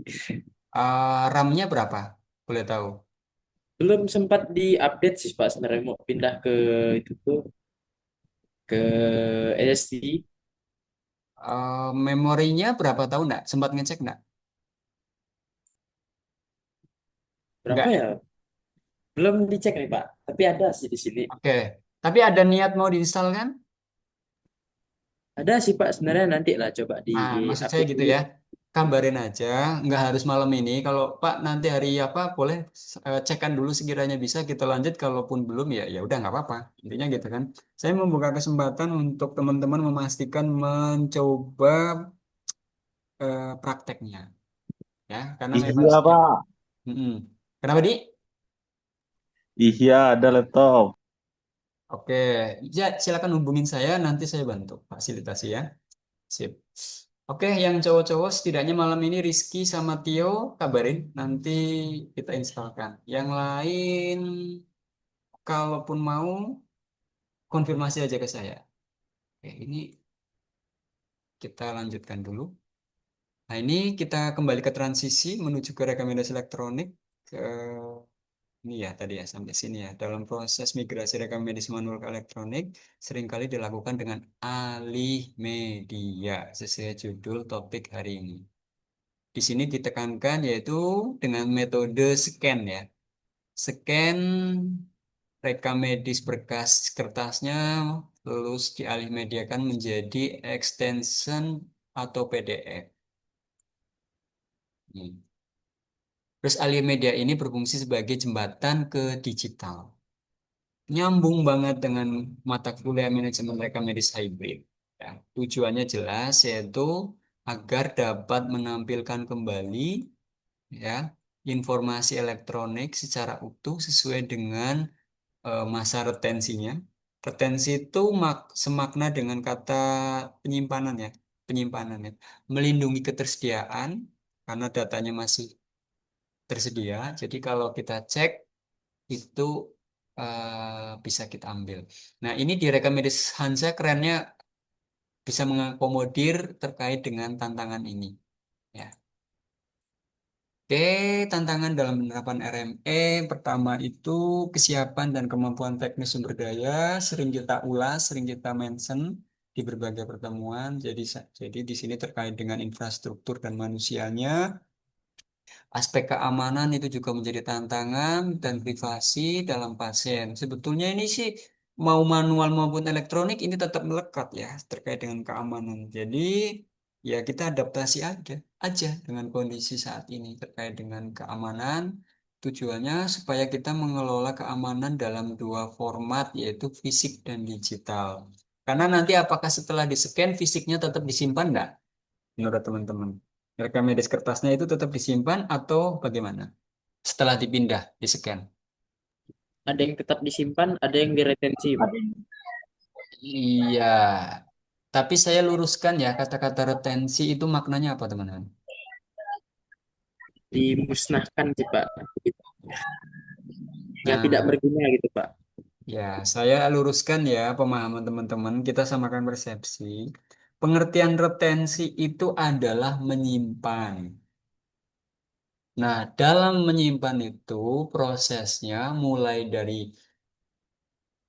RAM-nya berapa? Boleh tahu. Belum sempat diupdate sih Pak sebenarnya mau pindah ke itu tuh ke SSD. Memorinya berapa tahu nggak? Sempat ngecek nggak? Berapa Nggak. ya? Belum dicek nih Pak, tapi ada sih di sini. Oke. Tapi ada niat mau diinstal kan? Ada sih Pak sebenarnya nanti lah coba di Maksud saya update gitu dulu. ya. Kabarin aja, nggak harus malam ini. Kalau Pak nanti hari apa, boleh cekkan dulu sekiranya bisa kita lanjut. Kalaupun belum ya ya udah nggak apa-apa. Intinya gitu kan. Saya membuka kesempatan untuk teman-teman memastikan mencoba prakteknya, ya. Karena memang Iya setiap. Pak, Mm-mm. Kenapa di? iya ada laptop. Oke, ya silakan hubungin saya. Nanti saya bantu fasilitasi ya. Sip. Oke, yang cowok-cowok setidaknya malam ini Rizky sama Tio kabarin, nanti kita instalkan. Yang lain, kalaupun mau, konfirmasi aja ke saya. Oke, ini kita lanjutkan dulu. Nah, ini kita kembali ke transisi menuju ke rekomendasi elektronik. Ke ini ya tadi ya sampai sini ya. Dalam proses migrasi rekam medis manual ke elektronik, seringkali dilakukan dengan alih media sesuai judul topik hari ini. Di sini ditekankan yaitu dengan metode scan ya. Scan rekam medis berkas kertasnya terus dialih mediakan menjadi extension atau PDF. Terus alih media ini berfungsi sebagai jembatan ke digital. Nyambung banget dengan mata kuliah manajemen rekam medis hybrid. Ya, tujuannya jelas yaitu agar dapat menampilkan kembali ya informasi elektronik secara utuh sesuai dengan masa retensinya. Retensi itu semakna dengan kata penyimpanan ya, penyimpanan ya. Melindungi ketersediaan karena datanya masih tersedia. Jadi kalau kita cek itu bisa kita ambil. Nah, ini di Rekomendis Hansa kerennya bisa mengakomodir terkait dengan tantangan ini. Ya. Oke, tantangan dalam penerapan RME pertama itu kesiapan dan kemampuan teknis sumber daya sering kita ulas, sering kita mention di berbagai pertemuan. Jadi di sini terkait dengan infrastruktur dan manusianya, aspek keamanan itu juga menjadi tantangan dan privasi dalam pasien. Sebetulnya ini sih mau manual maupun elektronik ini tetap melekat ya terkait dengan keamanan. Jadi ya kita adaptasi aja dengan kondisi saat ini terkait dengan keamanan. Tujuannya supaya kita mengelola keamanan dalam dua format yaitu fisik dan digital. Karena nanti apakah setelah di-scan fisiknya tetap disimpan enggak? Menurut teman-teman. Rekam medis kertasnya itu tetap disimpan atau bagaimana? Setelah dipindah, di-scan. Ada yang tetap disimpan, ada yang diretensi, Pak. Iya. Tapi saya luruskan ya, kata-kata retensi itu maknanya apa, teman-teman? Dimusnahkan sih, Pak. Yang tidak Nah, berguna gitu, Pak. ya, saya luruskan ya pemahaman teman-teman. Kita samakan persepsi. Pengertian retensi itu adalah menyimpan. Nah, dalam menyimpan itu prosesnya mulai dari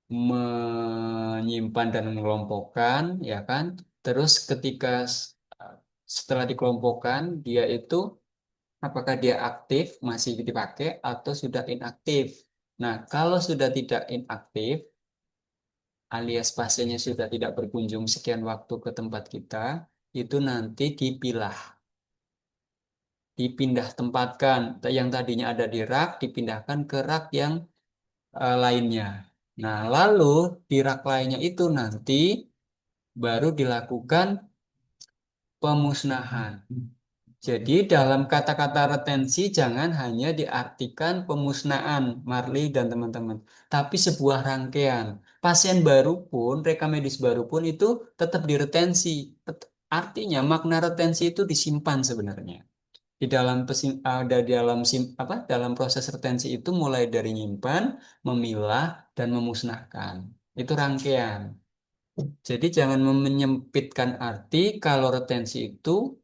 menyimpan dan mengelompokkan, ya kan? Terus ketika setelah dikelompokkan, dia itu apakah dia aktif, masih dipakai, atau sudah inaktif. Nah, kalau sudah tidak inaktif, alias pasiennya sudah tidak berkunjung sekian waktu ke tempat kita, itu nanti dipilah, dipindah tempatkan. Yang tadinya ada di rak, dipindahkan ke rak yang lainnya. Nah, lalu di rak lainnya itu nanti baru dilakukan pemusnahan. Jadi dalam kata-kata retensi jangan hanya diartikan pemusnahan, Marley dan teman-teman, tapi sebuah rangkaian. Pasien baru pun, rekam medis baru pun itu tetap diretensi. Artinya makna retensi itu disimpan sebenarnya. Di dalam ada di dalam dalam proses retensi itu mulai dari nyimpan, memilah dan memusnahkan. Itu rangkaian. Jadi jangan menyempitkan arti kalau retensi itu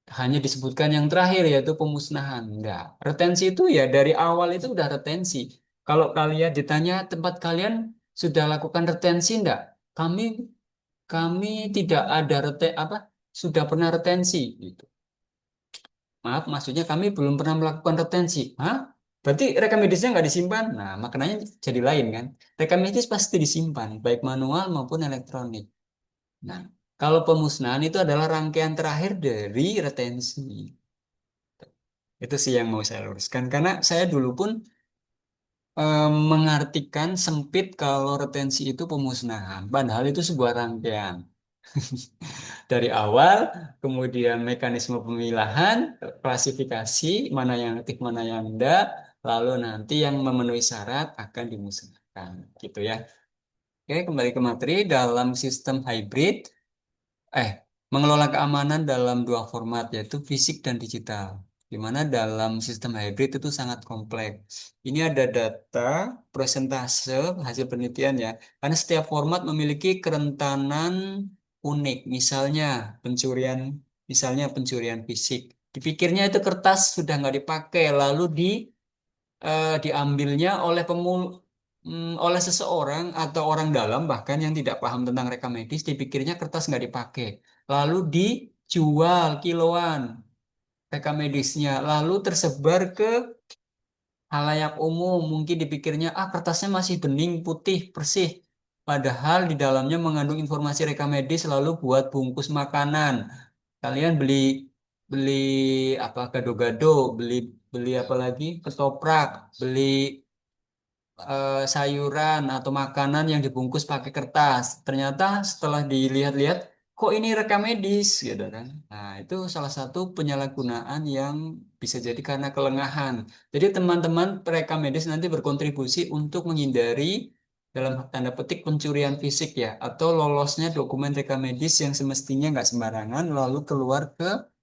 hanya disebutkan yang terakhir yaitu pemusnahan. Enggak. Retensi itu ya dari awal itu udah retensi. Kalau kalian ditanya tempat kalian sudah lakukan retensi enggak? Kami kami tidak ada sudah pernah retensi gitu. Maaf, maksudnya kami belum pernah melakukan retensi. Hah? Berarti rekam medisnya nggak disimpan? Nah, maknanya jadi lain kan? Rekam medis pasti disimpan, baik manual maupun elektronik. Nah, kalau pemusnahan itu adalah rangkaian terakhir dari retensi. Itu sih yang mau saya luruskan. Karena saya dulu pun mengartikan sempit kalau retensi itu pemusnahan. Padahal itu sebuah rangkaian. Dari awal, kemudian mekanisme pemilahan, klasifikasi, mana yang aktif, mana yang enggak, lalu nanti yang memenuhi syarat akan dimusnahkan. Gitu ya. Oke, kembali ke materi. Dalam sistem hybrid, mengelola keamanan dalam dua format yaitu fisik dan digital. Di mana dalam sistem hybrid itu sangat kompleks. Ini ada data persentase hasil penelitian ya. Karena setiap format memiliki kerentanan unik. Misalnya pencurian fisik. Dipikirnya itu kertas sudah nggak dipakai, lalu diambilnya oleh seseorang atau orang dalam bahkan yang tidak paham tentang rekam medis, dipikirnya kertas nggak dipakai, lalu dijual kiloan rekam medisnya, lalu tersebar ke halayak umum. Mungkin dipikirnya kertasnya masih bening, putih, bersih, padahal di dalamnya mengandung informasi rekam medis lalu buat bungkus makanan. Kalian beli beli apa gado-gado, beli beli apa lagi? Ketoprak, beli sayuran atau makanan yang dibungkus pakai kertas. Ternyata setelah dilihat-lihat, kok ini rekam medis gitu kan. Nah, itu salah satu penyalahgunaan yang bisa jadi karena kelengahan. Jadi teman-teman rekam medis nanti berkontribusi untuk menghindari dalam tanda petik pencurian fisik ya, atau lolosnya dokumen rekam medis yang semestinya nggak sembarangan lalu keluar ke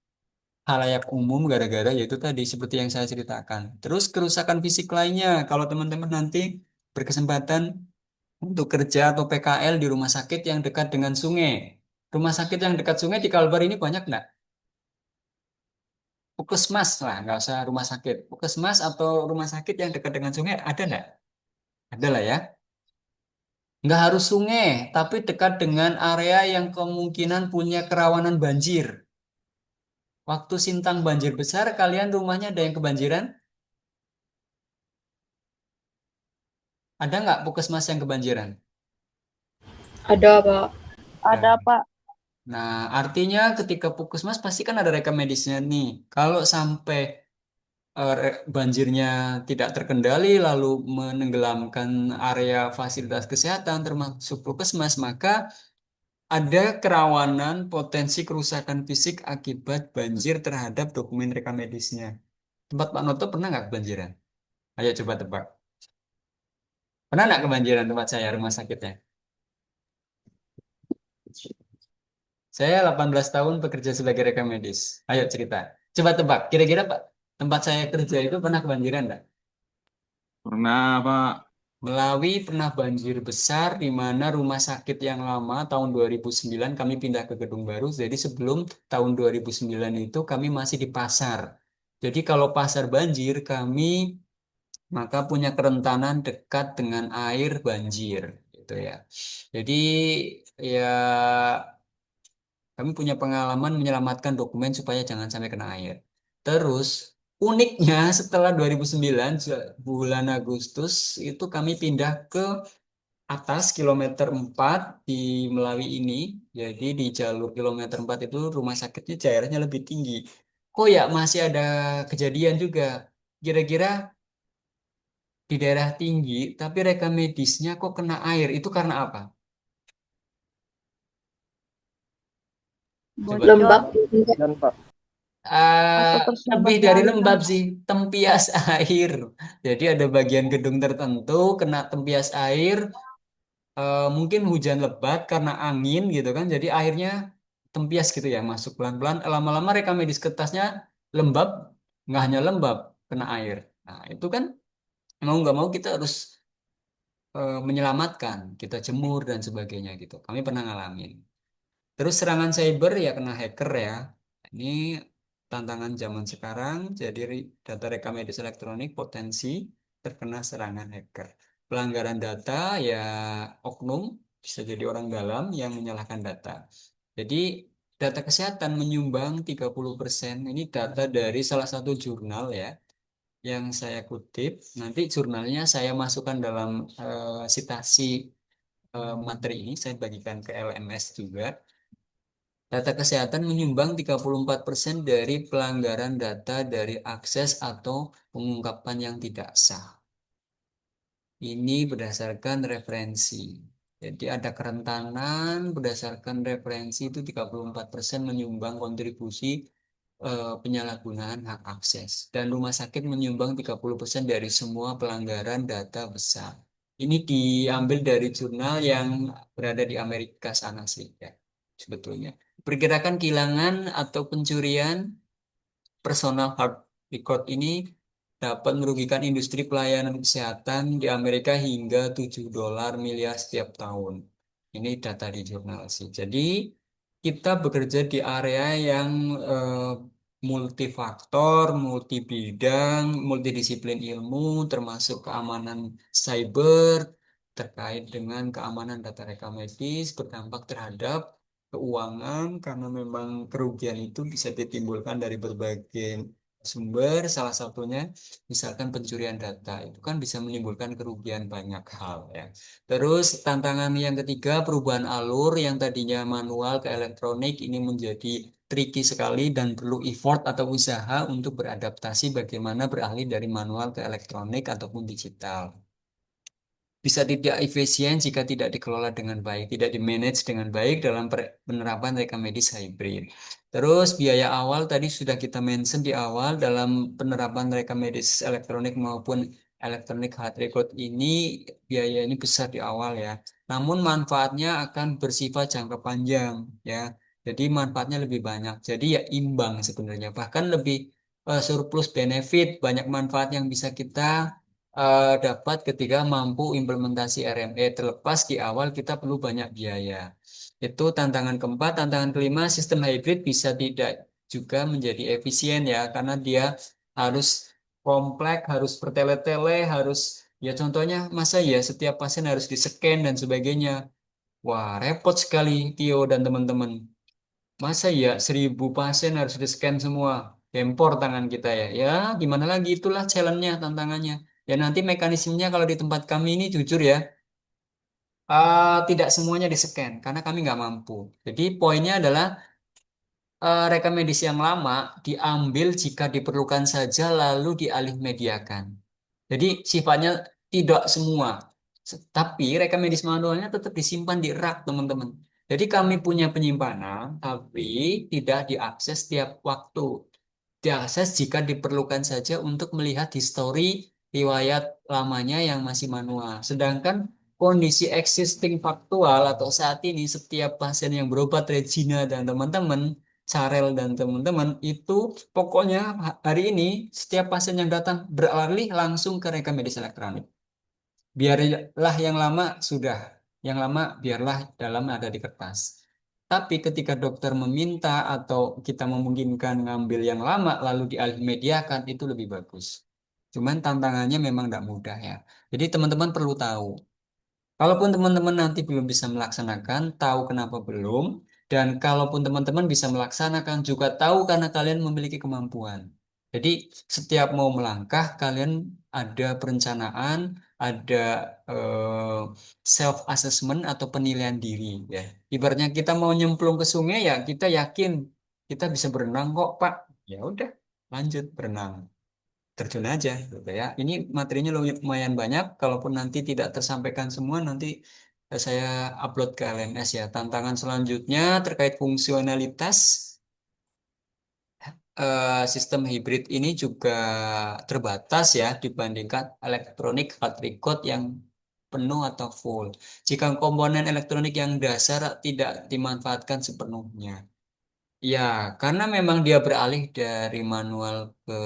halayak umum gara-gara yaitu tadi seperti yang saya ceritakan. Terus kerusakan fisik lainnya, kalau teman-teman nanti berkesempatan untuk kerja atau PKL di rumah sakit yang dekat dengan sungai, Rumah sakit yang dekat sungai di Kalbar ini banyak nggak? Puskesmas lah, nggak usah rumah sakit. Puskesmas atau rumah sakit yang dekat dengan sungai ada nggak? Ada lah ya. Nggak harus sungai, tapi dekat dengan area yang kemungkinan punya kerawanan banjir. Waktu Sintang banjir besar, kalian rumahnya ada yang kebanjiran? Ada nggak puskesmas yang kebanjiran? Ada, Pak. Ada, Pak. Nah, artinya ketika puskesmas pasti kan ada rekam medisnya nih. Kalau sampai banjirnya tidak terkendali lalu menenggelamkan area fasilitas kesehatan termasuk puskesmas, maka ada kerawanan potensi kerusakan fisik akibat banjir terhadap dokumen rekam medisnya. Tempat Pak Noto pernah nggak kebanjiran? Ayo coba tebak. Pernah nggak kebanjiran tempat saya, rumah sakitnya? Saya 18 tahun bekerja sebagai rekam medis. Ayo cerita. Coba tebak. Kira-kira Pak, tempat saya kerja itu pernah kebanjiran nggak? Pernah, Pak. Melawi pernah banjir besar di mana rumah sakit yang lama tahun 2009 kami pindah ke gedung baru. Jadi sebelum tahun 2009 itu kami masih di pasar. Jadi kalau pasar banjir kami maka punya kerentanan dekat dengan air banjir gitu ya. Jadi ya kami punya pengalaman menyelamatkan dokumen supaya jangan sampai kena air. Terus uniknya setelah 2009 bulan Agustus itu kami pindah ke atas kilometer 4 di Melawi ini. Jadi di jalur kilometer 4 itu rumah sakitnya daerahnya lebih tinggi. Kok ya masih ada kejadian juga. Kira-kira di daerah tinggi tapi rekam medisnya kok kena air. Itu karena apa? Coba. Lembab. Dan Pak, Lebih dari lembab sih, tempias air. Jadi ada bagian gedung tertentu kena tempias air, mungkin hujan lebat karena angin gitu kan. Jadi airnya tempias gitu ya, masuk pelan-pelan. Lama-lama rekam medis kertasnya lembab, nggak hanya lembab, kena air. Nah itu kan mau nggak mau kita harus menyelamatkan, kita jemur dan sebagainya gitu. Kami pernah ngalamin. Terus serangan cyber ya kena hacker ya. Ini tantangan zaman sekarang. Jadi data rekam medis elektronik potensi terkena serangan hacker. Pelanggaran data ya oknum bisa jadi orang dalam yang menyalahkan data. Jadi data kesehatan menyumbang 30%. Ini data dari salah satu jurnal ya yang saya kutip. Nanti jurnalnya saya masukkan dalam sitasi materi ini saya bagikan ke LMS juga. Data kesehatan menyumbang 34% dari pelanggaran data dari akses atau pengungkapan yang tidak sah. Ini berdasarkan referensi. Jadi ada kerentanan berdasarkan referensi itu 34% menyumbang kontribusi penyalahgunaan hak akses. Dan rumah sakit menyumbang 30% dari semua pelanggaran data besar. Ini diambil dari jurnal yang berada di Amerika sana sih ya, sebetulnya. Pergerakan kehilangan atau pencurian personal health record ini dapat merugikan industri pelayanan kesehatan di Amerika hingga 7 dolar miliar setiap tahun. Ini data di jurnal sih. Jadi kita bekerja di area yang multifaktor, multi bidang, multidisiplin ilmu, termasuk keamanan cyber, terkait dengan keamanan data rekam medis, berdampak terhadap keuangan karena memang kerugian itu bisa ditimbulkan dari berbagai sumber, salah satunya misalkan pencurian data itu kan bisa menimbulkan kerugian banyak hal ya. Terus tantangan yang ketiga perubahan alur yang tadinya manual ke elektronik ini menjadi tricky sekali dan perlu effort atau usaha untuk beradaptasi bagaimana beralih dari manual ke elektronik ataupun digital. Bisa tidak efisien jika tidak dikelola dengan baik, tidak dimanage dengan baik dalam penerapan rekam medis hybrid. Terus biaya awal tadi sudah kita mention di awal dalam penerapan rekam medis elektronik maupun elektronik health record ini biaya ini besar di awal ya. Namun manfaatnya akan bersifat jangka panjang ya. Jadi manfaatnya lebih banyak. Jadi ya imbang sebenarnya. Bahkan lebih surplus benefit, banyak manfaat yang bisa kita dapat ketika mampu implementasi RME. Terlepas di awal kita perlu banyak biaya. Itu tantangan keempat. Tantangan kelima, sistem hybrid bisa tidak juga menjadi efisien ya, karena dia harus kompleks, harus bertele-tele, harus ya contohnya masa ya setiap pasien harus di-scan dan sebagainya. Wah, repot sekali Tio dan teman-teman. Masa ya 1.000 pasien harus di-scan semua? Gempor tangan kita ya. Ya, gimana lagi? Itulah challenge-nya, tantangannya. Ya nanti mekanismenya kalau di tempat kami ini jujur ya, tidak semuanya di-scan karena kami nggak mampu. Jadi poinnya adalah rekam medis yang lama diambil jika diperlukan saja lalu dialih mediakan. Jadi sifatnya tidak semua. Tapi rekam medis manualnya tetap disimpan di rak, teman-teman. Jadi kami punya penyimpanan, tapi tidak diakses tiap waktu. Diakses jika diperlukan saja untuk melihat histori riwayat lamanya yang masih manual. Sedangkan kondisi existing faktual atau saat ini setiap pasien yang berobat Regina dan teman-teman, Carel dan teman-teman itu pokoknya hari ini setiap pasien yang datang beralih langsung ke rekam medis elektronik. Biarlah yang lama sudah, yang lama biarlah dalam ada di kertas. Tapi ketika dokter meminta atau kita memungkinkan ngambil yang lama lalu dialih mediakan itu lebih bagus. Cuman tantangannya memang tidak mudah ya. Jadi teman-teman perlu tahu. Kalaupun teman-teman nanti belum bisa melaksanakan, tahu kenapa belum, dan kalaupun teman-teman bisa melaksanakan, juga tahu karena kalian memiliki kemampuan. Jadi setiap mau melangkah, kalian ada perencanaan, ada self assessment atau penilaian diri ya. Ibaratnya kita mau nyemplung ke sungai ya, kita yakin kita bisa berenang kok, Pak. Ya udah, lanjut berenang terjun aja gitu ya. Ini materinya lumayan banyak. Kalaupun nanti tidak tersampaikan semua, nanti saya upload ke LMS ya. Tantangan selanjutnya terkait fungsionalitas sistem hibrid ini juga terbatas ya dibandingkan elektronik hard record yang penuh atau full. Jika komponen elektronik yang dasar tidak dimanfaatkan sepenuhnya. Ya, karena memang dia beralih dari manual ke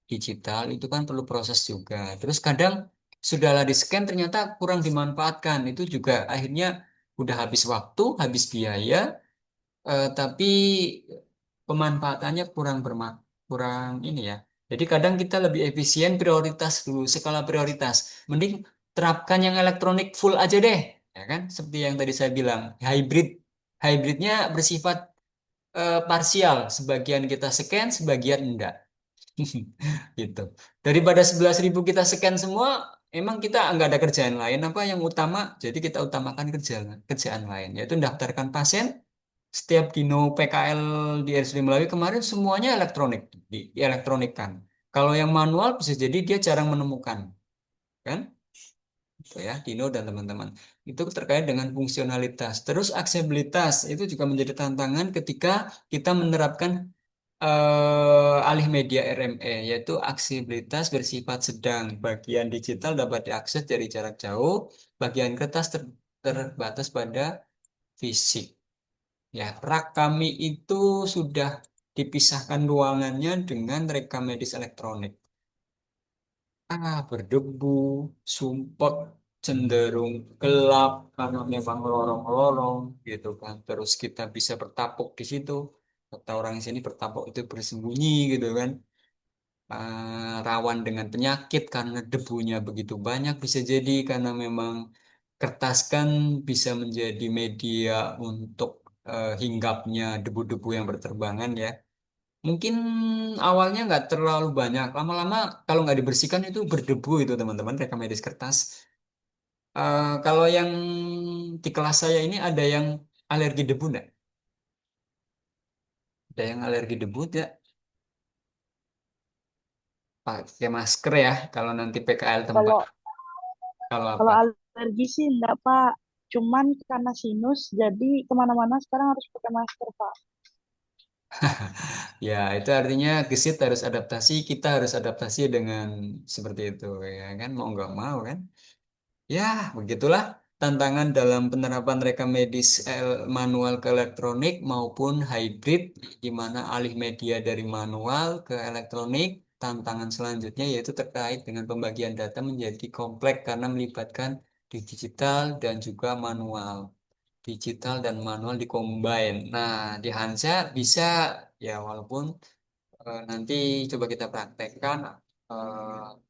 digital itu kan perlu proses juga. Terus kadang sudahlah di scan ternyata kurang dimanfaatkan. Itu juga akhirnya udah habis waktu, habis biaya, tapi pemanfaatannya kurang ini ya. Jadi kadang kita lebih efisien prioritas dulu, skala prioritas. Mending terapkan yang elektronik full aja deh, ya kan? Seperti yang tadi saya bilang, hybrid. Hybridnya bersifat parsial, sebagian kita scan, sebagian enggak. Gitu. Daripada 11.000 kita scan semua, emang kita nggak ada kerjaan lain apa yang utama, jadi kita utamakan kerjaan lain, yaitu mendaftarkan pasien setiap dino PKL di RSUD Melawi kemarin semuanya elektronik, dielektronikkan. Kalau yang manual bisa jadi dia jarang menemukan, kan? Itu ya, Dino dan teman-teman. Itu terkait dengan fungsionalitas. Terus aksesibilitas itu juga menjadi tantangan ketika kita menerapkan alih media RME, yaitu aksesibilitas bersifat sedang. Bagian digital dapat diakses dari jarak jauh, bagian kertas terbatas pada fisik. Ya, rak kami itu sudah dipisahkan ruangannya dengan rekam medis elektronik. Berdebu, sumpek, cenderung gelap karena memang lorong-lorong gitu kan. Terus kita bisa bertapuk di situ. Kata orang sini bertapuk itu bersembunyi gitu kan. Rawan dengan penyakit karena debunya begitu banyak bisa jadi karena memang kertas kan bisa menjadi media untuk hinggapnya debu-debu yang berterbangan ya. Mungkin awalnya nggak terlalu banyak, lama-lama kalau nggak dibersihkan itu berdebu itu teman-teman rekam medis kertas. Kalau yang di kelas saya ini ada yang alergi debu nggak? Ada yang alergi debu tidak? Pakai masker ya kalau nanti PKL tempat. Kalau Kalau apa? kalau alergi sih enggak, Pak. Cuman karena sinus, jadi kemana-mana sekarang harus pakai masker, Pak. Ya, itu artinya gesit harus adaptasi, kita harus adaptasi dengan seperti itu ya kan, mau nggak mau kan. Ya, begitulah tantangan dalam penerapan rekam medis manual ke elektronik maupun hybrid, di mana alih media dari manual ke elektronik tantangan selanjutnya yaitu terkait dengan pembagian data menjadi kompleks karena melibatkan digital dan juga manual. Digital dan manual dikombin. Nah, di Hansa bisa ya walaupun nanti coba kita praktekkan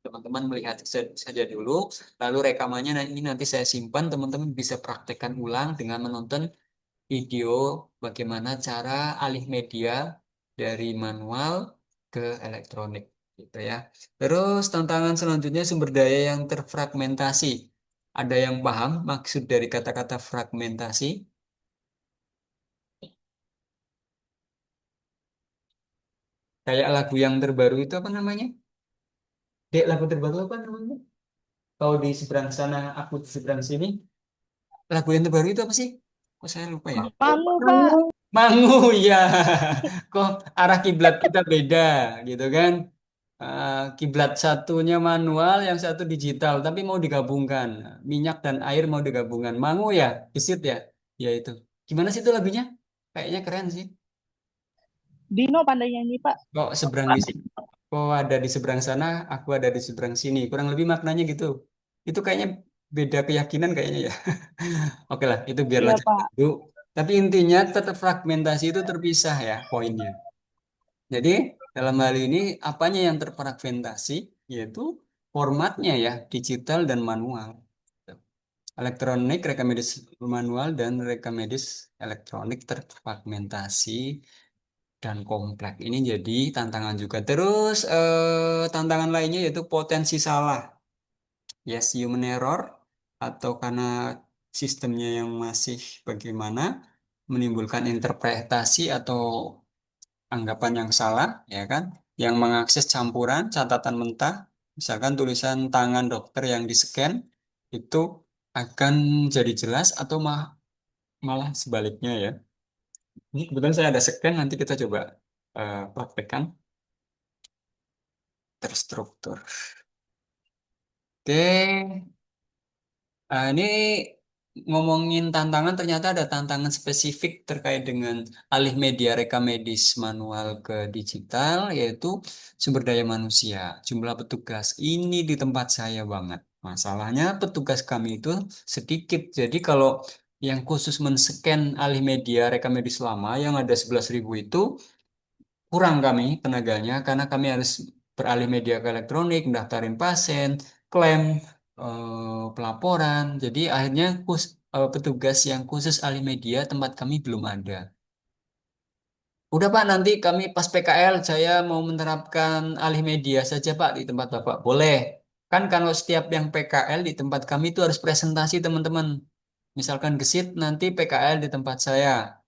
teman-teman melihat saja dulu, lalu rekamannya ini nanti saya simpan, teman-teman bisa praktekkan ulang dengan menonton video bagaimana cara alih media dari manual ke elektronik gitu ya. Terus tantangan selanjutnya sumber daya yang terfragmentasi. Ada yang paham maksud dari kata-kata fragmentasi? Kayak lagu yang terbaru itu apa namanya? Dek, lagu terbaru apa namanya? Kau di seberang sana, aku di seberang sini. Lagu yang terbaru itu apa sih? Kok saya lupa ya? Mangu, Pak. Mangu, ya. Kok arah kiblat kita beda, gitu kan? Kiblat satunya manual, yang satu digital, tapi mau digabungkan. Minyak dan air mau digabungkan. Mangu ya, gesit ya, ya itu. Gimana sih itu lagunya? Kayaknya keren sih. Dino pandai nyanyi, Pak. Kok seberang di kok ada di seberang sana, aku ada di seberang sini. Kurang lebih maknanya gitu. Itu kayaknya beda keyakinan kayaknya ya. Oke lah, itu biarlah Iya, cerita Pak. dulu. Tapi intinya tetap fragmentasi itu terpisah ya poinnya. Jadi dalam hal ini apanya yang terfragmentasi? Yaitu formatnya ya, digital dan manual. Elektronik, rekam medis manual, dan rekam medis elektronik terfragmentasi dan kompleks. Ini jadi tantangan juga. Terus tantangan lainnya yaitu potensi salah. Yes, human error atau karena sistemnya yang masih bagaimana menimbulkan interpretasi atau anggapan yang salah, ya kan? Yang mengakses campuran catatan mentah, misalkan tulisan tangan dokter yang di-scan itu akan jadi jelas atau malah sebaliknya ya. Ini kebetulan saya ada scan, nanti kita coba praktekkan terstruktur. Oke, ini ngomongin tantangan, ternyata ada tantangan spesifik terkait dengan alih media rekam medis manual ke digital, yaitu sumber daya manusia, jumlah petugas. Ini di tempat saya banget. Masalahnya petugas kami itu sedikit. Jadi kalau yang khusus men-scan alih media rekam medis lama yang ada 11.000 itu kurang kami tenaganya karena kami harus beralih media ke elektronik, mendaftarin pasien, klaim, pelaporan. Jadi akhirnya petugas yang khusus alih media tempat kami belum ada. Udah Pak, nanti kami pas PKL saya mau menerapkan alih media saja Pak di tempat Bapak. Boleh. Kan kalau setiap yang PKL di tempat kami itu harus presentasi teman-teman. Misalkan gesit nanti PKL di tempat saya.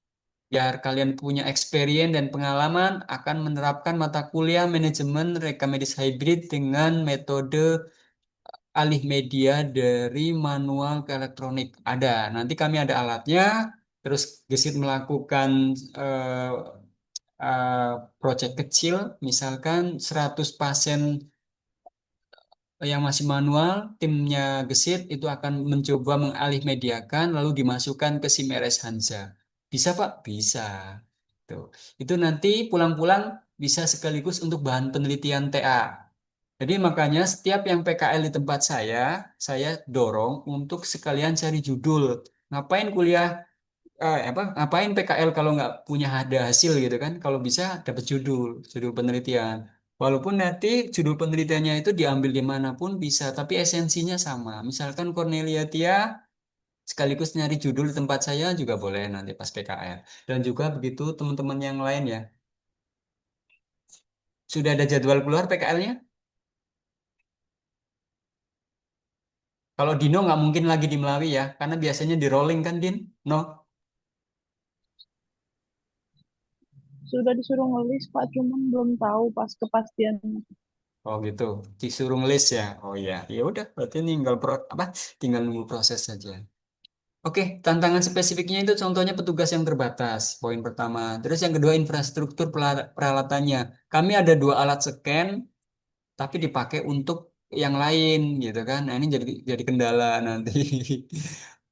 Biar kalian punya experience dan pengalaman akan menerapkan mata kuliah manajemen rekam medis hybrid dengan metode alih media dari manual ke elektronik. Ada, nanti kami ada alatnya, terus gesit melakukan eh, eh, proyek kecil, misalkan 100 pasien yang masih manual, timnya Gesit itu akan mencoba mengalih mediakan lalu dimasukkan ke SIM RS Hansa. Bisa Pak? Bisa. Tuh. Itu nanti pulang-pulang bisa sekaligus untuk bahan penelitian TA. Jadi makanya setiap yang PKL di tempat saya dorong untuk sekalian cari judul. Ngapain kuliah ngapain PKL kalau nggak punya ada hasil gitu kan? Kalau bisa dapat judul penelitian. Walaupun nanti judul penelitiannya itu diambil dimanapun bisa, tapi esensinya sama. Misalkan Cornelia Tia sekaligus nyari judul di tempat saya juga boleh nanti pas PKL. Dan juga begitu teman-teman yang lain ya. Sudah ada jadwal keluar PKL-nya? Kalau Dino nggak mungkin lagi di Melawi ya, karena biasanya di rolling kan Din? No? Sudah disuruh ngelis, Pak, cuman belum tahu pas kepastian. Oh gitu, disuruh list ya. Oh iya, ya udah, berarti tinggal tinggal nunggu proses saja. Oke, tantangan spesifiknya itu contohnya petugas yang terbatas, poin pertama. Terus yang kedua infrastruktur peralatannya. Kami ada 2 alat scan, tapi dipakai untuk yang lain gitu kan. Nah ini jadi kendala nanti.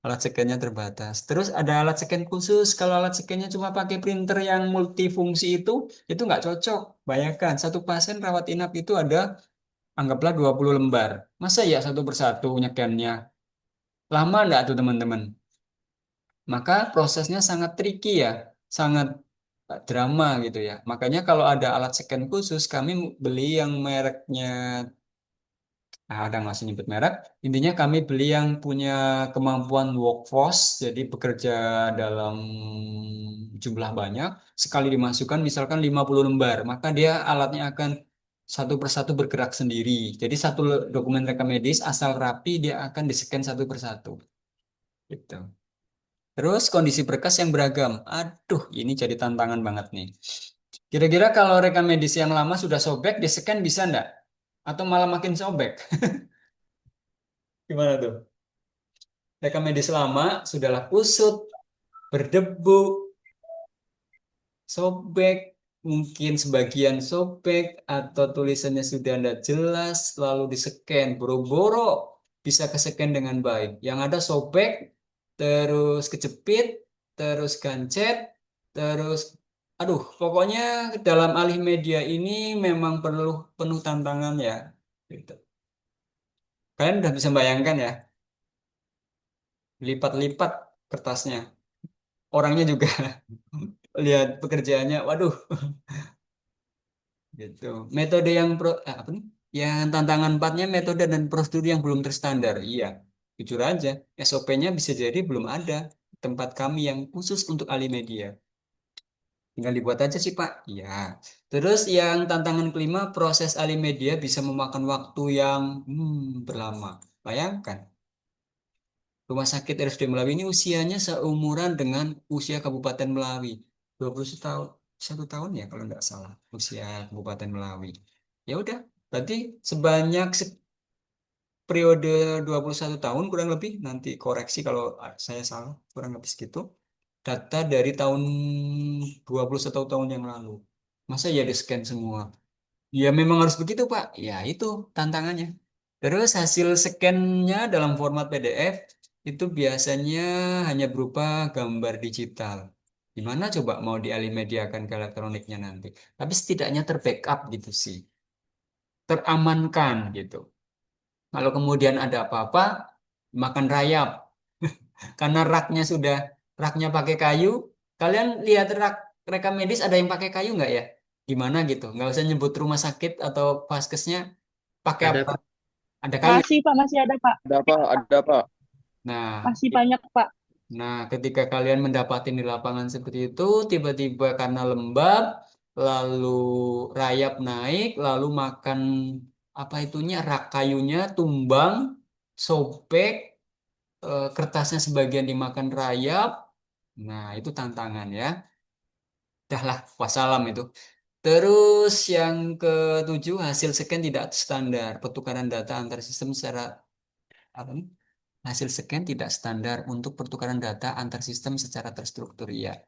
Alat scan-nya terbatas. Terus ada alat scan khusus. Kalau alat scan-nya cuma pakai printer yang multifungsi itu nggak cocok. Bayangkan, satu pasien rawat inap itu ada, anggaplah 20 lembar. Masa ya satu persatu nyekannya? Lama nggak tuh teman-teman? Maka prosesnya sangat tricky ya, sangat drama gitu ya. Makanya kalau ada alat scan khusus, kami beli yang mereknya, ada nggak sih nyebut merek. Intinya kami beli yang punya kemampuan workforce, jadi bekerja dalam jumlah banyak. Sekali dimasukkan misalkan 50 lembar, maka dia alatnya akan satu persatu bergerak sendiri. Jadi satu dokumen rekam medis asal rapi dia akan di-scan satu persatu. Gitu. Terus kondisi berkas yang beragam. Aduh, ini jadi tantangan banget nih. Kira-kira kalau rekam medis yang lama sudah sobek, di-scan bisa nggak? Atau malah makin sobek? Gimana tuh? Rekam medis lama sudahlah kusut, berdebu, sobek, mungkin sebagian sobek, atau tulisannya sudah tidak jelas, lalu di-scan. Boro-boro bisa ke-scan dengan baik. Yang ada sobek, terus kejepit, terus gancet, terus aduh, pokoknya dalam alih media ini memang perlu penuh tantangan ya. Gitu. Kalian udah bisa bayangkan ya, lipat-lipat kertasnya. Orangnya juga lihat pekerjaannya, waduh, gitu. Metode yang apa nih? Yang tantangan empatnya metode dan prosedur yang belum terstandar. Iya, jujur aja, SOP-nya bisa jadi belum ada di tempat kami yang khusus untuk ahli media. Tinggal dibuat aja sih, Pak. Iya. Terus yang tantangan kelima, proses alih media bisa memakan waktu yang berlama. Bayangkan, Rumah Sakit RSUD Melawi ini usianya seumuran dengan usia Kabupaten Melawi. 21 tahun, 1 tahun ya kalau nggak salah, usia Kabupaten Melawi. Ya udah, berarti sebanyak periode 21 tahun kurang lebih, nanti koreksi kalau saya salah, kurang lebih segitu. Data dari tahun 21 tahun yang lalu. Masa ya di-scan semua? Ya memang harus begitu, Pak. Ya itu tantangannya. Terus hasil scan-nya dalam format PDF itu biasanya hanya berupa gambar digital. Gimana coba mau dialih mediakan ke elektroniknya nanti? Tapi setidaknya terbackup gitu sih. Teramankan gitu. Kalau kemudian ada apa-apa, makan rayap. Karena raknya pakai kayu. Kalian lihat rak rekam medis ada yang pakai kayu nggak ya? Gimana gitu? Nggak usah nyebut rumah sakit atau vaskesnya, pakai Ada, apa? Pak. Ada kayu. Masih Pak, masih ada Pak. Ada apa? Ada apa? Nah, Masih banyak Pak. nah, ketika kalian mendapati di lapangan seperti itu, tiba-tiba karena lembab, lalu rayap naik, lalu makan apa itunya, rak kayunya tumbang, sobek, kertasnya sebagian dimakan rayap. Nah, itu tantangan ya. Dah lah, wassalam itu. Terus yang ketujuh, hasil scan tidak standar. Pertukaran data antar sistem secara apa nih? Hasil scan tidak standar untuk pertukaran data antar sistem secara terstruktur. Ya,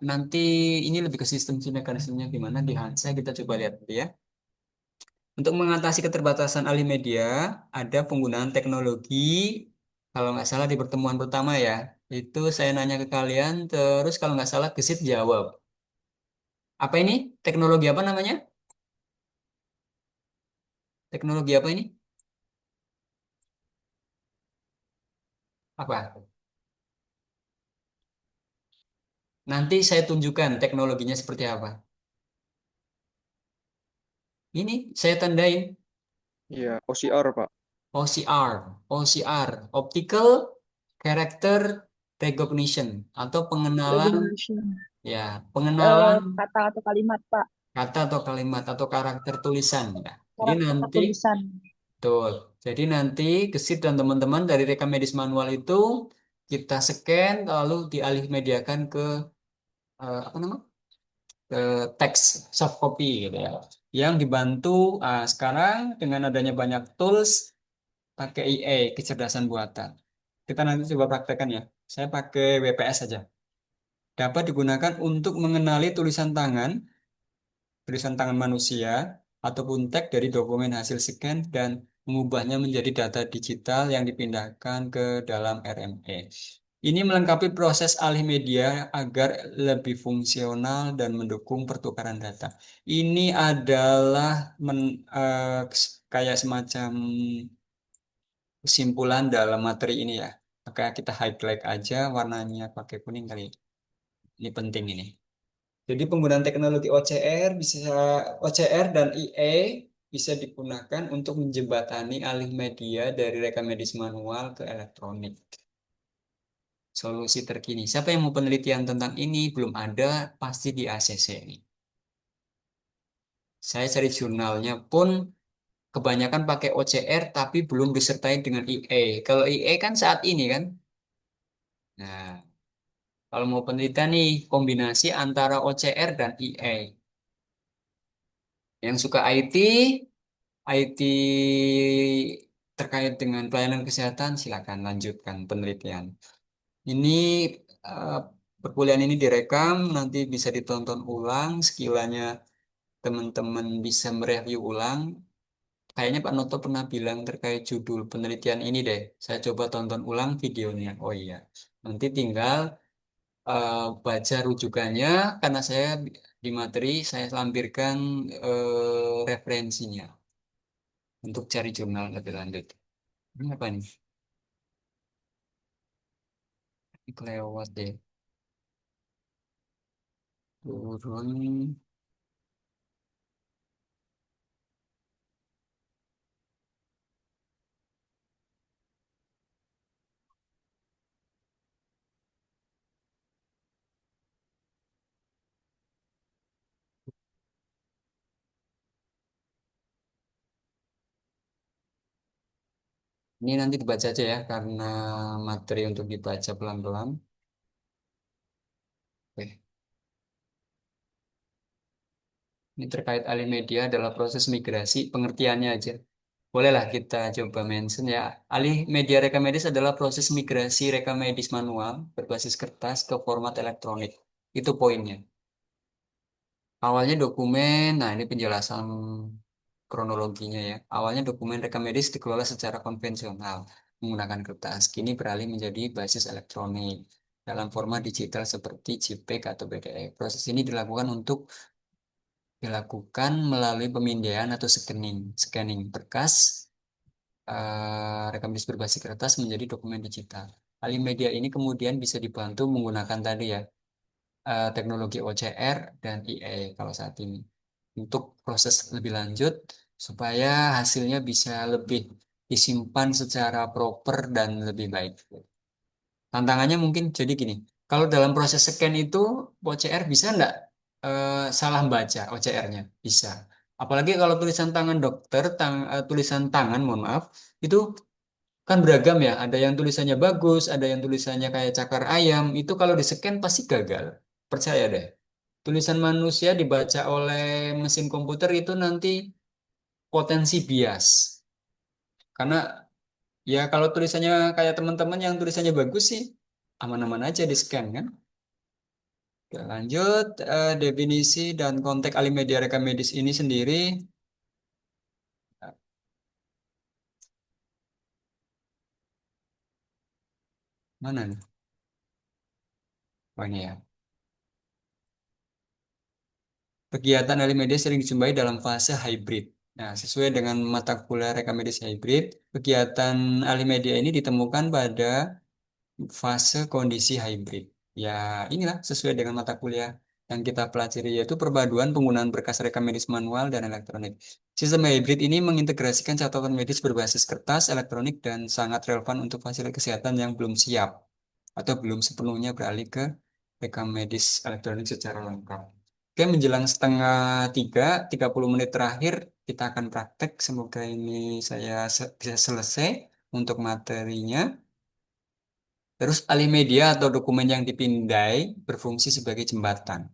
nanti ini lebih ke sistem sih, mekanismenya gimana di Hansa kita coba lihat dulu ya. Untuk mengatasi keterbatasan alih media, ada penggunaan teknologi. Kalau nggak salah di pertemuan pertama ya, itu saya nanya ke kalian, terus kalau nggak salah Gesit jawab. Apa ini? Teknologi apa namanya? Teknologi apa ini? Apa? Nanti saya tunjukkan teknologinya seperti apa. Ini saya tandain Iya, OCR, Pak. OCR, OCR, Optical Character Recognition atau pengenalan Recognition. ya, pengenalan Kata atau kalimat Pak. kata atau kalimat atau karakter tulisan ya. Jadi Karakter nanti tulisan. betul. Jadi nanti Gesit dan teman-teman dari rekam medis manual itu kita scan lalu dialih mediakan ke apa namanya? Ke teks soft copy gitu ya. Yang dibantu sekarang dengan adanya banyak tools pakai IA, kecerdasan buatan. Kita nanti coba praktekkan ya. Saya pakai WPS saja. Dapat digunakan untuk mengenali tulisan tangan manusia ataupun teks dari dokumen hasil scan dan mengubahnya menjadi data digital yang dipindahkan ke dalam RME. Ini melengkapi proses alih media agar lebih fungsional dan mendukung pertukaran data. Ini adalah kayak semacam kesimpulan dalam materi ini ya. Maka kita highlight aja warnanya pakai kuning kali. Ini penting ini. Jadi penggunaan teknologi OCR dan IE bisa digunakan untuk menjembatani alih media dari rekam medis manual ke elektronik. Solusi terkini. Siapa yang mau penelitian tentang ini? Belum ada, pasti di ACC ini. Saya cari jurnalnya pun kebanyakan pakai OCR tapi belum disertai dengan IE. Kalau IE kan saat ini kan. Nah, kalau mau penelitian nih kombinasi antara OCR dan IE. Yang suka IT terkait dengan pelayanan kesehatan, silakan lanjutkan penelitian. Ini eh, perkuliahan ini direkam, nanti bisa ditonton ulang, sekiranya teman-teman bisa mereview ulang. Kayaknya Pak Noto pernah bilang terkait judul penelitian ini deh. Saya coba tonton ulang videonya. Oh iya, nanti tinggal baca rujukannya, karena saya di materi saya lampirkan referensinya untuk cari jurnal lebih lanjut. Ini apa nih? Ini kelewat deh. Turun. Ini nanti dibaca aja ya, karena materi untuk dibaca pelan-pelan. Oke. Ini terkait alih media adalah proses migrasi, pengertiannya aja. Bolehlah kita coba mention ya. Alih media rekam medis adalah proses migrasi rekam medis manual berbasis kertas ke format elektronik. Itu poinnya. Awalnya dokumen, nah ini penjelasan kronologinya ya. Awalnya dokumen rekam medis dikelola secara konvensional menggunakan kertas. Kini beralih menjadi basis elektronik dalam format digital seperti JPEG atau PDF. Proses ini dilakukan melalui pemindaian atau scanning berkas rekam medis berbasis kertas menjadi dokumen digital. Alih media ini kemudian bisa dibantu menggunakan tadi ya teknologi OCR dan IE kalau saat ini untuk proses lebih lanjut supaya hasilnya bisa lebih disimpan secara proper dan lebih baik. Tantangannya mungkin jadi gini, kalau dalam proses scan itu OCR bisa nggak salah baca OCR-nya? Bisa. Apalagi kalau tulisan tangan dokter, tulisan tangan, mohon maaf, itu kan beragam ya. Ada yang tulisannya bagus, ada yang tulisannya kayak cakar ayam. Itu kalau di scan pasti gagal. Percaya deh. Tulisan manusia dibaca oleh mesin komputer itu nanti potensi bias. Karena ya kalau tulisannya kayak teman-teman yang tulisannya bagus sih, aman-aman aja di scan kan. Oke, lanjut definisi dan konteks alih media rekam medis ini sendiri. Mana nih? Oh ini ya. Kegiatan alih media sering dijumpai dalam fase hybrid. Nah, sesuai dengan mata kuliah rekam medis hybrid, kegiatan alih media ini ditemukan pada fase kondisi hybrid. Ya, inilah sesuai dengan mata kuliah yang kita pelajari, yaitu perpaduan penggunaan berkas rekam medis manual dan elektronik. Sistem hybrid ini mengintegrasikan catatan medis berbasis kertas, elektronik, dan sangat relevan untuk fasilitas kesehatan yang belum siap atau belum sepenuhnya beralih ke rekam medis elektronik secara lengkap. Oke, menjelang setengah tiga, 30 menit terakhir, kita akan praktek. Semoga ini saya bisa selesai untuk materinya. Terus alih media atau dokumen yang dipindai berfungsi sebagai jembatan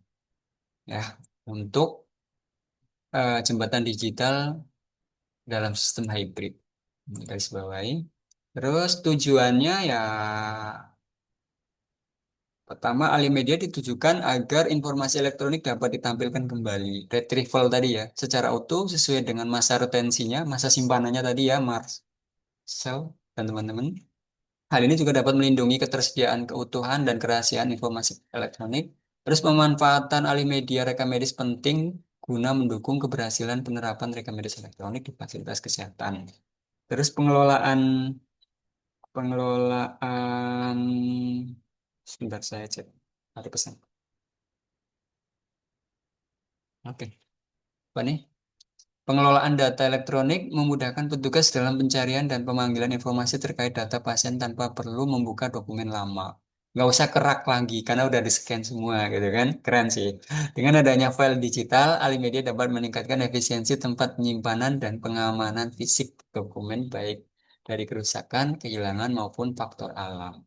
ya untuk jembatan digital dalam sistem hybrid. Ini garis bawahi. Terus tujuannya ya Pertama, alih media ditujukan agar informasi elektronik dapat ditampilkan kembali. Retrieval tadi ya, secara utuh sesuai dengan masa retensinya, masa simpanannya tadi ya, Marcel dan teman-teman. Hal ini juga dapat melindungi ketersediaan keutuhan dan kerahasiaan informasi elektronik. Terus pemanfaatan alih media rekam medis penting guna mendukung keberhasilan penerapan rekam medis elektronik di fasilitas kesehatan. Terus pengelolaan sebentar saya cek. Ada pesan. Oke. Apa nih? Pengelolaan data elektronik memudahkan petugas dalam pencarian dan pemanggilan informasi terkait data pasien tanpa perlu membuka dokumen lama. Nggak usah kerak lagi karena udah di-scan semua gitu kan. Keren sih. Dengan adanya file digital, Alimedia dapat meningkatkan efisiensi tempat penyimpanan dan pengamanan fisik dokumen baik dari kerusakan, kehilangan maupun faktor alam.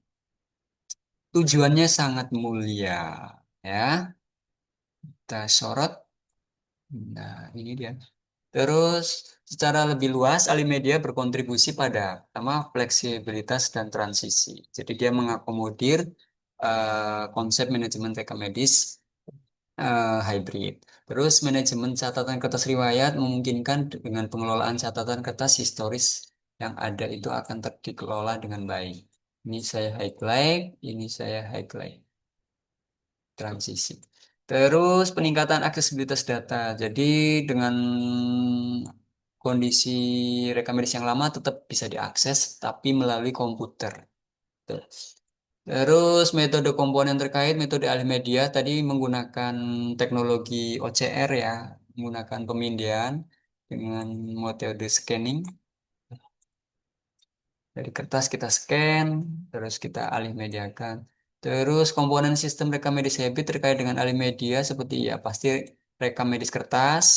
Tujuannya sangat mulia, ya. Kita sorot. Nah, ini dia. Terus, secara lebih luas, Alimedia berkontribusi pada pertama fleksibilitas dan transisi. Jadi dia mengakomodir konsep manajemen rekam medis hybrid. Terus manajemen catatan kertas riwayat memungkinkan dengan pengelolaan catatan kertas historis yang ada itu akan dikelola dengan baik. Ini saya highlight, ini saya highlight. Transisi. Terus peningkatan aksesibilitas data. Jadi dengan kondisi rekam medis yang lama tetap bisa diakses, tapi melalui komputer. Tuh. Terus metode komponen terkait metode alih media tadi menggunakan teknologi OCR ya, menggunakan pemindahan dengan metode scanning. Dari kertas kita scan, terus kita alih mediakan. Terus komponen sistem rekam medis habit terkait dengan alih media seperti ya pasti rekam medis kertas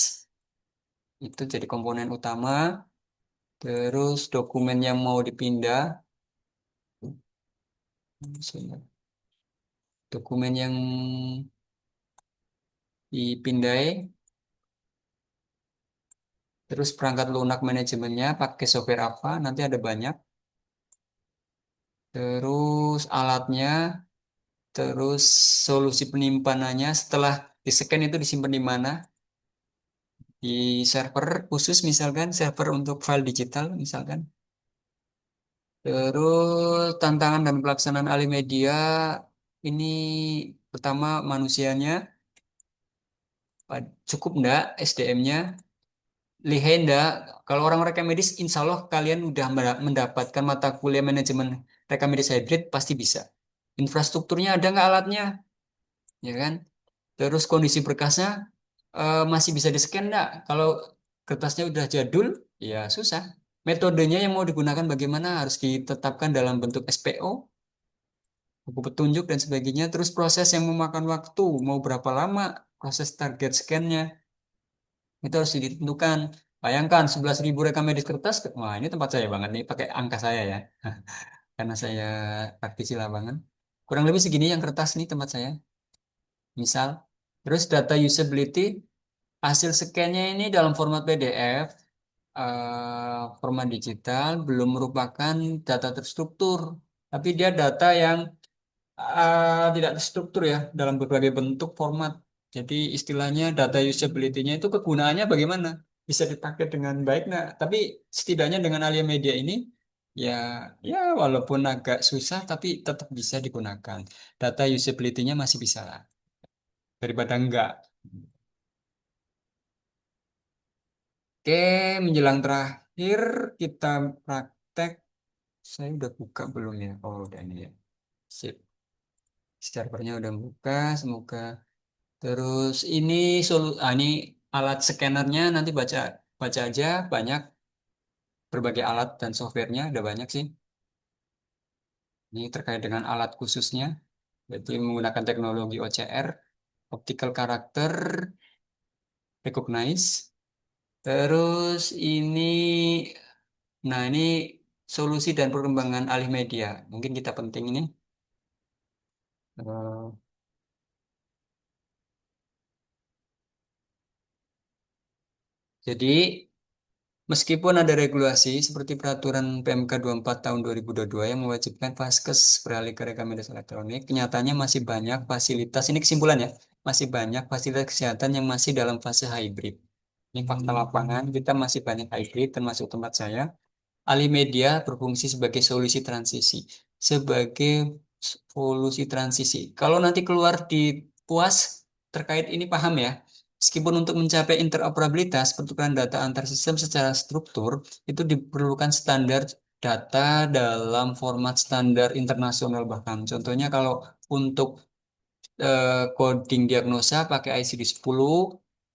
itu jadi komponen utama. Terus dokumen yang mau dipindah, dokumen yang dipindai, terus perangkat lunak manajemennya pakai software apa, nanti ada banyak. Terus alatnya, terus solusi penyimpanannya setelah di-scan itu disimpan di mana? Di server khusus misalkan, server untuk file digital misalkan. Terus tantangan dan pelaksanaan alih media ini pertama manusianya cukup enggak SDM-nya lihai enggak kalau orang rekam medis insya Allah kalian udah mendapatkan mata kuliah manajemen rekam medis hybrid pasti bisa infrastrukturnya ada nggak alatnya ya kan terus kondisi berkasnya masih bisa di-scan enggak kalau kertasnya udah jadul ya susah metodenya yang mau digunakan bagaimana harus ditetapkan dalam bentuk SPO buku petunjuk dan sebagainya. Terus proses yang memakan waktu, mau berapa lama proses target scan-nya, itu harus ditentukan. Bayangkan 11.000 rekam medis kertas, wah ini tempat saya banget nih, pakai angka saya ya, karena saya praktisi lapangan. Kurang lebih segini yang kertas nih tempat saya, misal. Terus data usability, hasil scan-nya ini dalam format PDF, format digital, belum merupakan data terstruktur, tapi dia data yang tidak terstruktur ya dalam berbagai bentuk format. Jadi istilahnya data usability-nya itu kegunaannya bagaimana? Bisa dipakai dengan baik nggak? Tapi setidaknya dengan Alia Media ini ya ya walaupun agak susah tapi tetap bisa digunakan. Data usability-nya masih bisa lah daripada enggak. Oke, menjelang terakhir kita praktek. Saya udah buka belum ya? Oh, udah ini ya. Sip. Servernya udah buka, semoga. Terus ini alat scannernya nanti baca baca aja banyak berbagai alat dan softwarenya ada banyak sih. Ini terkait dengan alat khususnya, yaitu menggunakan teknologi OCR, Optical Character Recognize. Terus ini solusi dan perkembangan alih media. Mungkin kita penting ini. Eh, jadi Meskipun ada regulasi seperti peraturan PMK 24 tahun 2022 yang mewajibkan Vaskes beralih ke rekam medis elektronik, kenyataannya masih banyak fasilitas, ini kesimpulannya, masih banyak fasilitas kesehatan yang masih dalam fase hybrid. Ini fakta lapangan, kita masih banyak hybrid termasuk tempat saya. Alih media berfungsi sebagai solusi transisi. Sebagai solusi transisi. Kalau nanti keluar di PUAS terkait ini paham ya. Meskipun untuk mencapai interoperabilitas pertukaran data antar sistem secara struktur itu diperlukan standar data dalam format standar internasional bahkan. Contohnya kalau untuk coding diagnosa pakai ICD-10,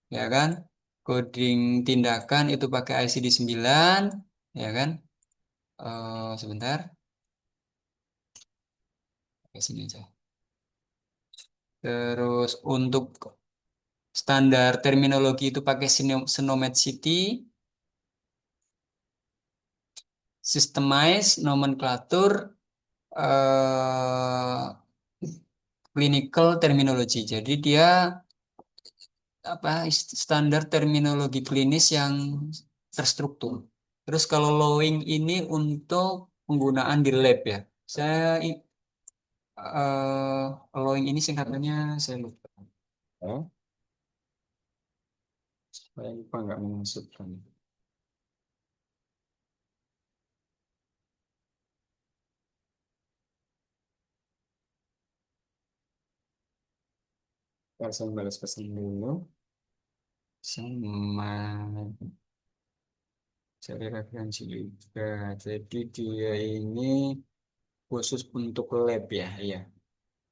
ya kan? Coding tindakan itu pakai ICD-9, ya kan? Sebentar, ke sini aja. Terus untuk standar terminologi itu pakai Sinomed City, Systemize, nomenklatur, eh, clinical terminology. Jadi dia apa standar terminologi klinis yang terstruktur. Terus kalau lowing ini untuk penggunaan di lab ya. Saya lowing ini singkatannya saya lupa. Oh, saya lupa nggak memasukkan. Saya balas pesan dulu sama cari referensi juga. Jadi dia ini khusus untuk lab ya, iya.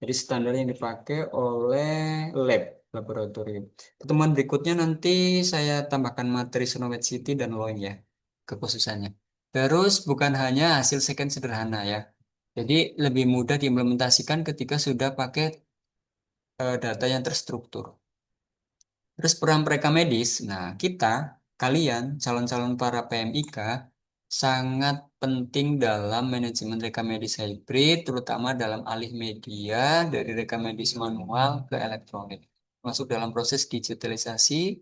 Jadi standar yang dipakai oleh lab laboratorium. Pertemuan berikutnya nanti saya tambahkan materi Sonowet City dan Loin ya, kekhususannya. Terus bukan hanya hasil scan sederhana ya. Jadi lebih mudah diimplementasikan ketika sudah pakai data yang terstruktur. Terus peran mereka medis, nah kita, kalian, calon-calon para PMIK, sangat penting dalam manajemen rekam medis hybrid, terutama dalam alih media dari rekam medis manual ke elektronik. Masuk dalam proses digitalisasi,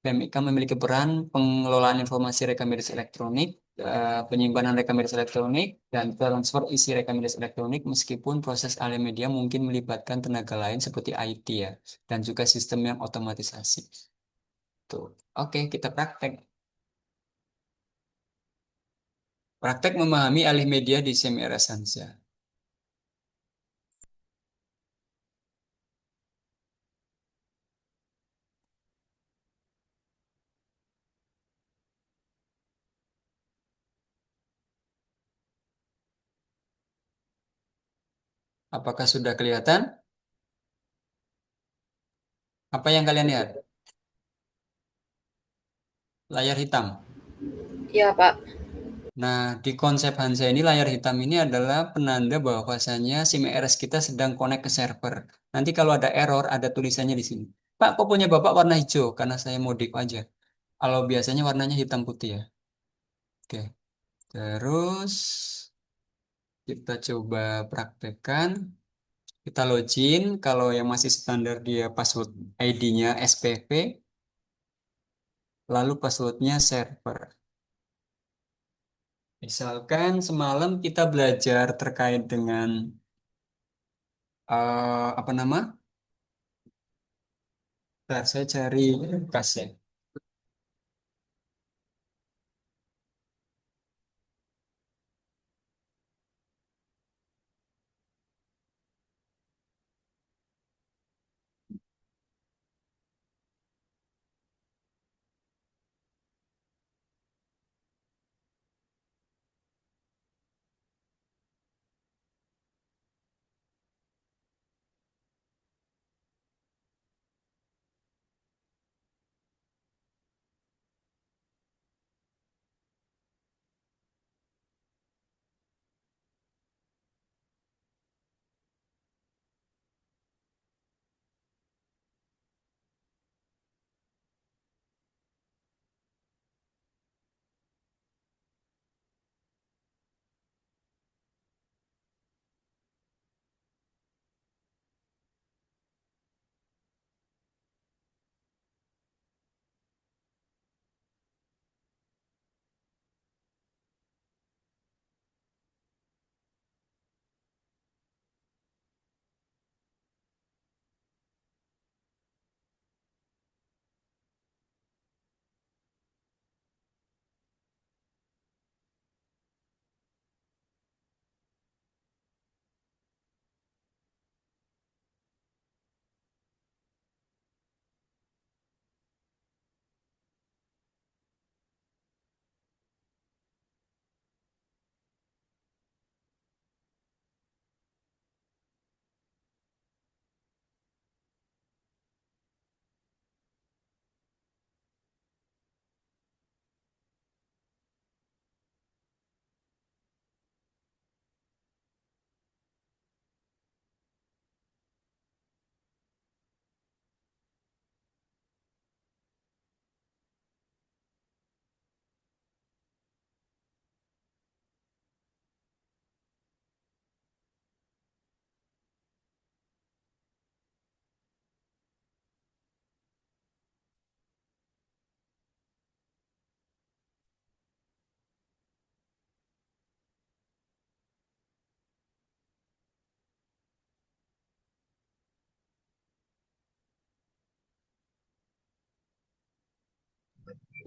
PMIK memiliki peran pengelolaan informasi rekam medis elektronik, penyimpanan rekam medis elektronik, dan transfer isi rekam medis elektronik meskipun proses alih media mungkin melibatkan tenaga lain seperti IT ya, dan juga sistem yang otomatisasi. Tuh. Oke, kita praktek. Praktek memahami alih media di CMR Sansa. Apakah sudah kelihatan? Apa yang kalian lihat? Layar hitam. Iya, Pak. Nah, di konsep Hansa ini layar hitam ini adalah penanda bahwasanya SIM ERS kita sedang connect ke server. Nanti kalau ada error, ada tulisannya di sini. Pak, kok punya Bapak warna hijau? Karena saya modif aja. Kalau biasanya warnanya hitam putih ya. Oke. Terus kita coba praktekkan. Kita login. Kalau yang masih standar dia password ID-nya SPV. Lalu passwordnya server. Misalkan semalam kita belajar terkait dengan apa nama? Bentar, saya cari kas ya.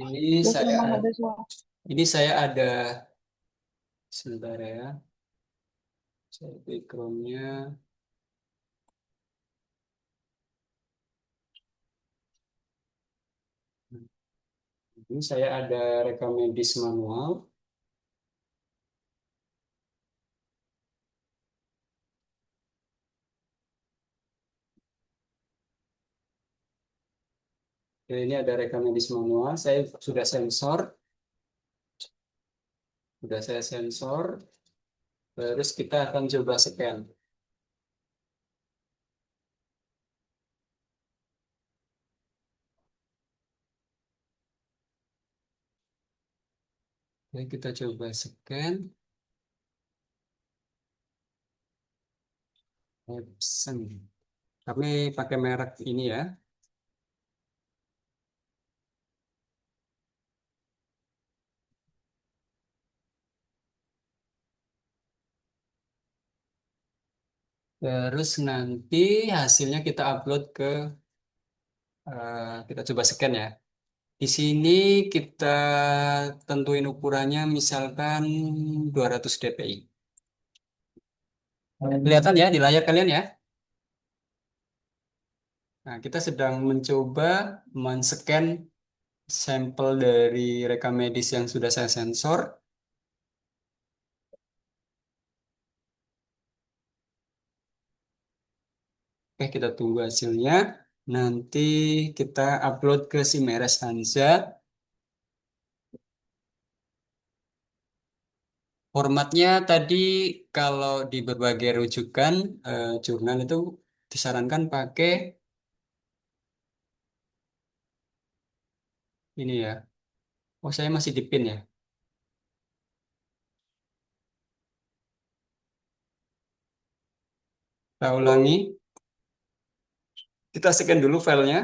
Ini Terus saya memang ada suara. ini saya ada sebentar ya. Saya backgroundnya. Ini saya ada rekam medis manual. Oke, ini ada rekam medis manual. Saya sudah sensor. Sudah saya sensor. Terus kita akan coba scan. Oke, kita coba scan. Epson. Kami pakai merek ini ya. Terus nanti hasilnya kita upload ke kita coba scan ya. Di sini kita tentuin ukurannya misalkan 200 dpi. Kelihatan ya di layar kalian ya. Nah, kita sedang mencoba men-scan sampel dari rekam medis yang sudah saya sensor. Oke, kita tunggu hasilnya. Nanti kita upload ke Simeres Hansa. Formatnya tadi kalau di berbagai rujukan jurnal itu disarankan pakai ini ya. Oh, saya masih di pin ya. Kita ulangi. Kita scan dulu filenya.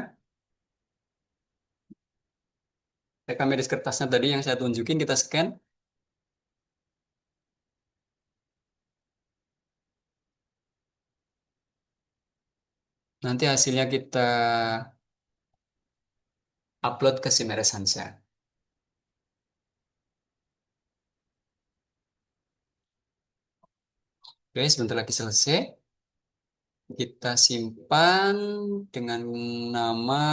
Rekam medis kertasnya tadi yang saya tunjukin kita scan. Nanti hasilnya kita upload ke Simeres Hansa. Oke, sebentar lagi selesai. Kita simpan dengan nama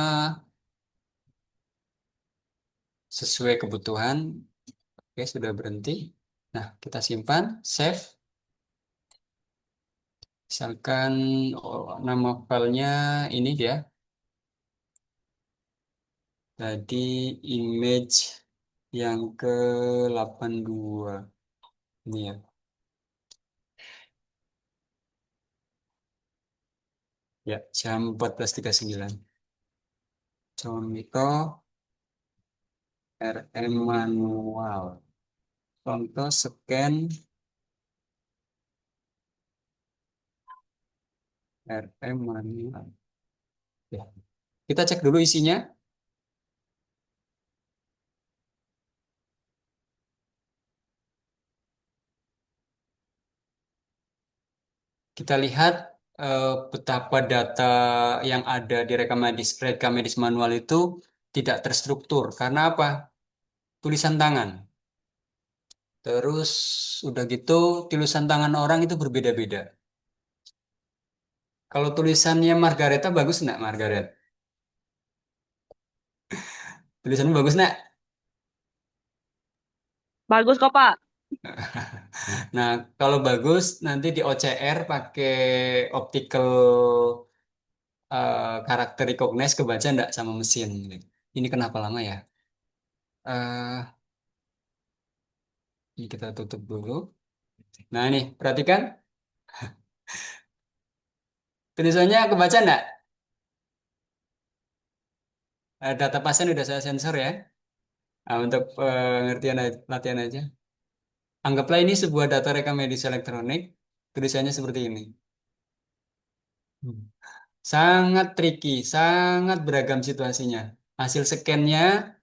sesuai kebutuhan. Oke, sudah berhenti. Nah, kita simpan, save. Misalkan nama filenya ini dia. Tadi image yang ke-82. Ini ya. Ya, jam 14.39. Contoh RM manual. Contoh scan RM manual. Ya. Kita cek dulu isinya. Kita lihat betapa data yang ada di rekam medis manual itu tidak terstruktur. Karena apa? Tulisan tangan. Terus udah gitu tulisan tangan orang itu berbeda-beda. Kalau tulisannya Margareta bagus nggak Margaret? Tulisanmu bagus nggak? Bagus kok, Pak. Nah, kalau bagus nanti di OCR pakai optical karakter recognize kebaca nggak sama mesin. Ini kenapa lama ya? Eh, ini kita tutup dulu. Nah ini, perhatikan. Tulisannya kebaca nggak? Data pasien udah saya sensor ya. Nah, untuk pengertian latihan aja. Anggaplah ini sebuah data rekam medis elektronik. Tulisannya seperti ini. Hmm. Sangat tricky, sangat beragam situasinya. Hasil scan-nya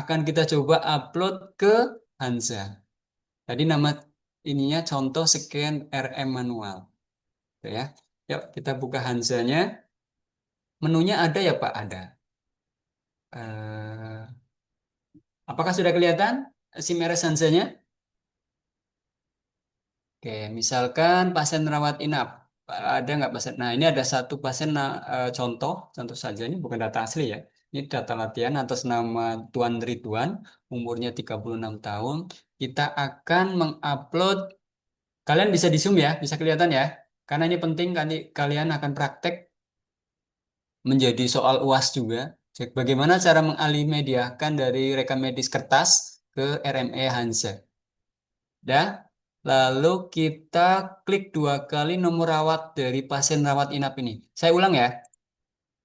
akan kita coba upload ke Hansa. Tadi nama ininya contoh scan RM manual. Oke ya. Yuk kita buka Hansa-nya. Menunya ada ya Pak? Ada. Eh, Apakah sudah kelihatan Simeres Hansanya? Oke, misalkan pasien rawat inap. Ada nggak pasien? Nah, ini ada satu pasien contoh saja. Ini bukan data asli ya. Ini data latihan atas nama Tuan Ridwan, umurnya 36 tahun. Kita akan mengupload, kalian bisa di Zoom ya, bisa kelihatan ya. Karena ini penting, kalian akan praktek menjadi soal UAS juga. Jadi, bagaimana cara mengalih mediakan dari rekam medis kertas ke RME Hansa. Dah. Lalu kita klik 2 kali nomor rawat dari pasien rawat inap ini. Saya ulang ya,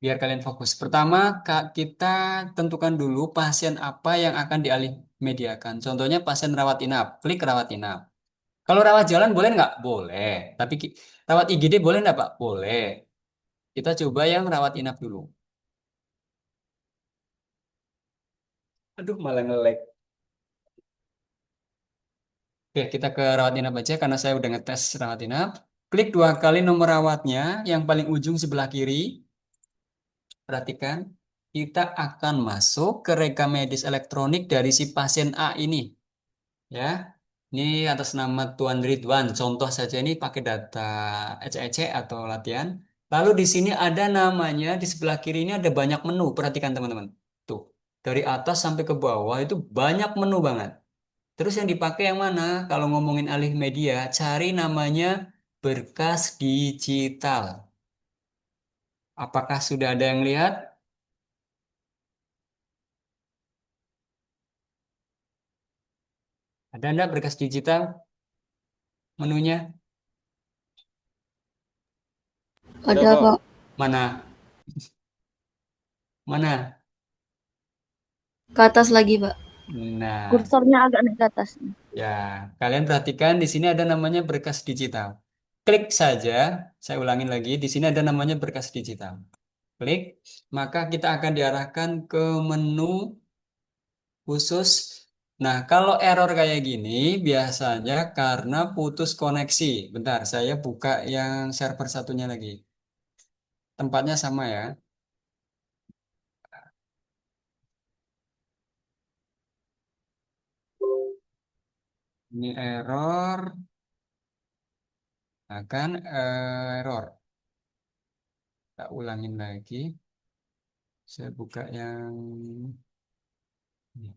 biar kalian fokus. Pertama, kita tentukan dulu pasien apa yang akan dialih mediakan. Contohnya pasien rawat inap, klik rawat inap. Kalau rawat jalan boleh nggak? Boleh. Tapi rawat IGD boleh nggak, Pak? Boleh. Kita coba yang rawat inap dulu. Aduh, malah nge-lag. Oke, kita ke rawat inap aja karena saya udah ngetes rawat inap. Klik 2 kali nomor rawatnya yang paling ujung sebelah kiri. Perhatikan, kita akan masuk ke rekam medis elektronik dari si pasien A ini. Ya, ini atas nama Tuan Ridwan. Contoh saja ini pakai data ecek-ecek atau latihan. Lalu di sini ada namanya, di sebelah kiri ini ada banyak menu. Perhatikan teman-teman. Tuh, dari atas sampai ke bawah itu banyak menu banget. Terus yang dipakai yang mana? Kalau ngomongin alih media, cari namanya berkas digital. Apakah sudah ada yang lihat? Ada enggak berkas digital menunya? Ada, Ada, Pak. Pak. Mana? Mana? Ke atas lagi, Pak. Nah, Kursornya agak naik ke atas. ya, kalian perhatikan di sini ada namanya berkas digital. Klik saja, saya ulangin lagi, di sini ada namanya berkas digital. Klik, maka kita akan diarahkan ke menu khusus. Nah, kalau error kayak gini biasanya karena putus koneksi. Bentar, saya buka yang server satunya lagi. Tempatnya sama ya. Ini error, akan error. Tak ulangin lagi. Saya buka yang ini.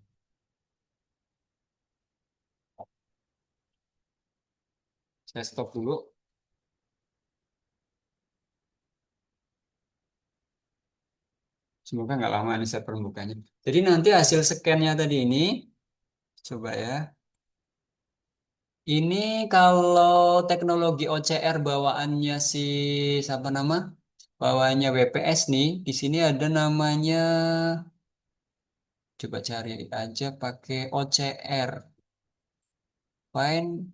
Saya stop dulu. Semoga nggak lama nih saya pembukanya. Jadi nanti hasil scan-nya tadi ini, coba ya. Ini kalau teknologi OCR bawaannya si siapa nama? Bawaannya WPS nih. Di sini ada namanya. Coba cari aja pakai OCR. Find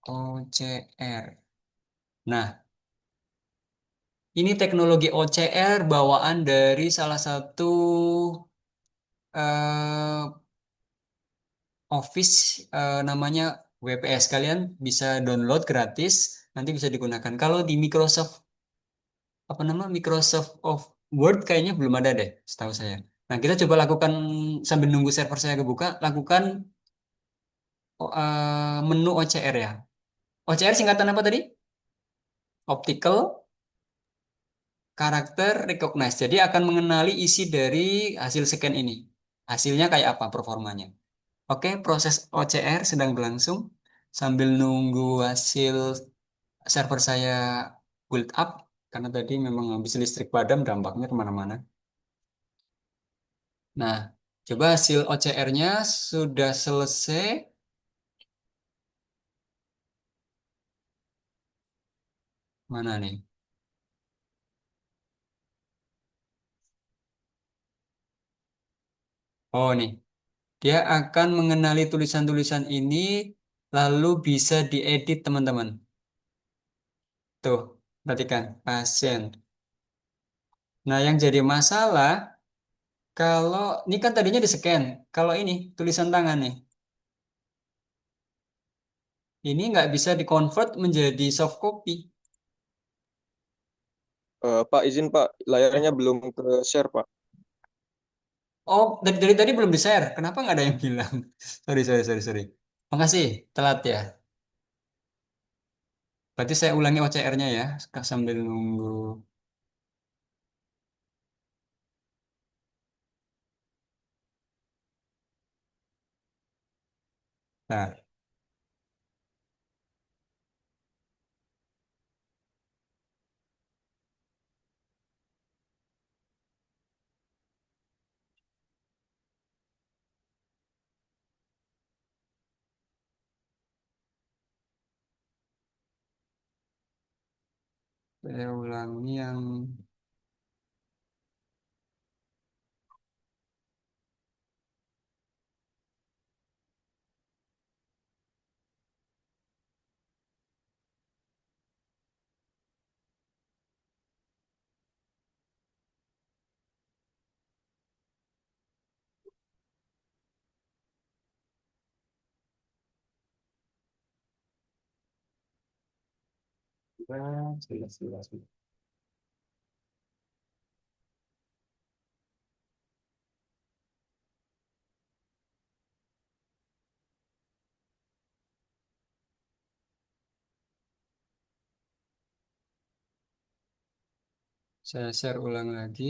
OCR. Nah, ini teknologi OCR bawaan dari salah satu eh, Office, namanya WPS. Kalian bisa download gratis, nanti bisa digunakan. Kalau di Microsoft, apa nama Microsoft of Word kayaknya belum ada deh, setahu saya. Nah, kita coba lakukan sambil nunggu server saya kebuka, lakukan menu OCR ya. OCR singkatan apa tadi? Optical Character Recognize. Jadi akan mengenali isi dari hasil scan ini. Hasilnya kayak apa performanya. Oke, proses OCR sedang berlangsung sambil nunggu hasil server saya build up karena tadi memang habis listrik padam dampaknya kemana-mana. Nah, coba hasil OCR-nya sudah selesai. Mana nih? Oh nih, dia akan mengenali tulisan-tulisan ini lalu bisa diedit teman-teman. Tuh, perhatikan pasien. Nah, yang jadi masalah kalau ini kan tadinya di-scan. Kalau ini tulisan tangan nih. Ini nggak bisa di-convert menjadi soft copy. Pak, izin Pak, layarnya belum ke share, Pak. Oh, dari tadi belum di-share. Kenapa nggak ada yang bilang? Sorry, sorry, sorry, sorry. Makasih, telat ya. Berarti saya ulangi OCR-nya ya, sambil nunggu. Nah, saya ulangi yang jelas, jelas. Saya share ulang lagi.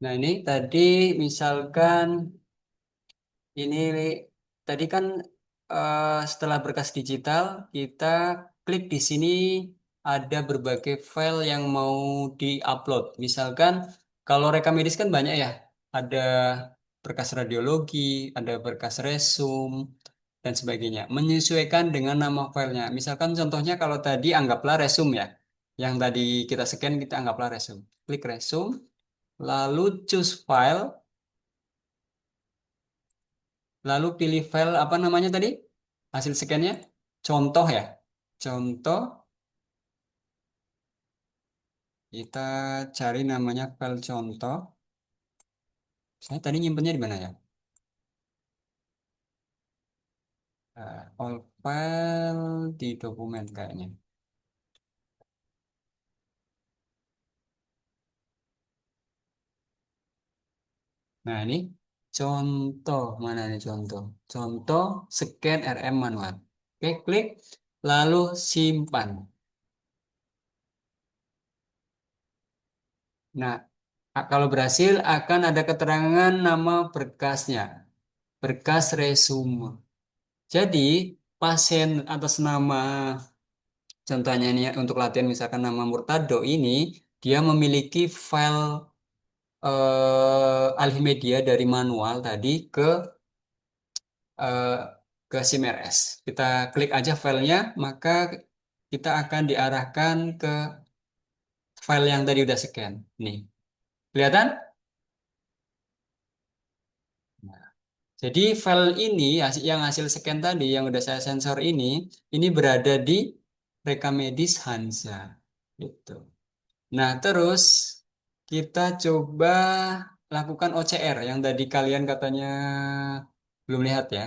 Nah, ini tadi misalkan ini tadi kan setelah berkas digital kita klik di sini ada berbagai file yang mau diupload. Misalkan kalau rekam medis kan banyak ya. Ada berkas radiologi, ada berkas resum dan sebagainya. Menyesuaikan dengan nama filenya. Misalkan contohnya kalau tadi anggaplah resum ya. Yang tadi kita scan kita anggaplah resum. Klik resum, lalu choose file. Lalu pilih file apa namanya tadi? Hasil scan-nya? Contoh ya. Contoh, kita cari namanya file contoh. Saya tadi nyimpennya di mana ya? All file di dokumen kayaknya. Nah, ini contoh. Mana nih contoh? Contoh scan RM manual. Oke, klik. Lalu simpan. Nah, kalau berhasil akan ada keterangan nama berkasnya. Berkas resume. Jadi, pasien atas nama, contohnya ini untuk latihan misalkan nama Murtado ini, dia memiliki file alih media dari manual tadi eh, ke SIM-RS. Kita klik aja filenya, maka kita akan diarahkan ke file yang tadi udah scan. Nih, kelihatan? Jadi file ini yang hasil scan tadi yang udah saya sensor ini berada di Rekamedis Hansa. Gitu. Nah, terus kita coba lakukan OCR yang tadi kalian katanya belum lihat ya.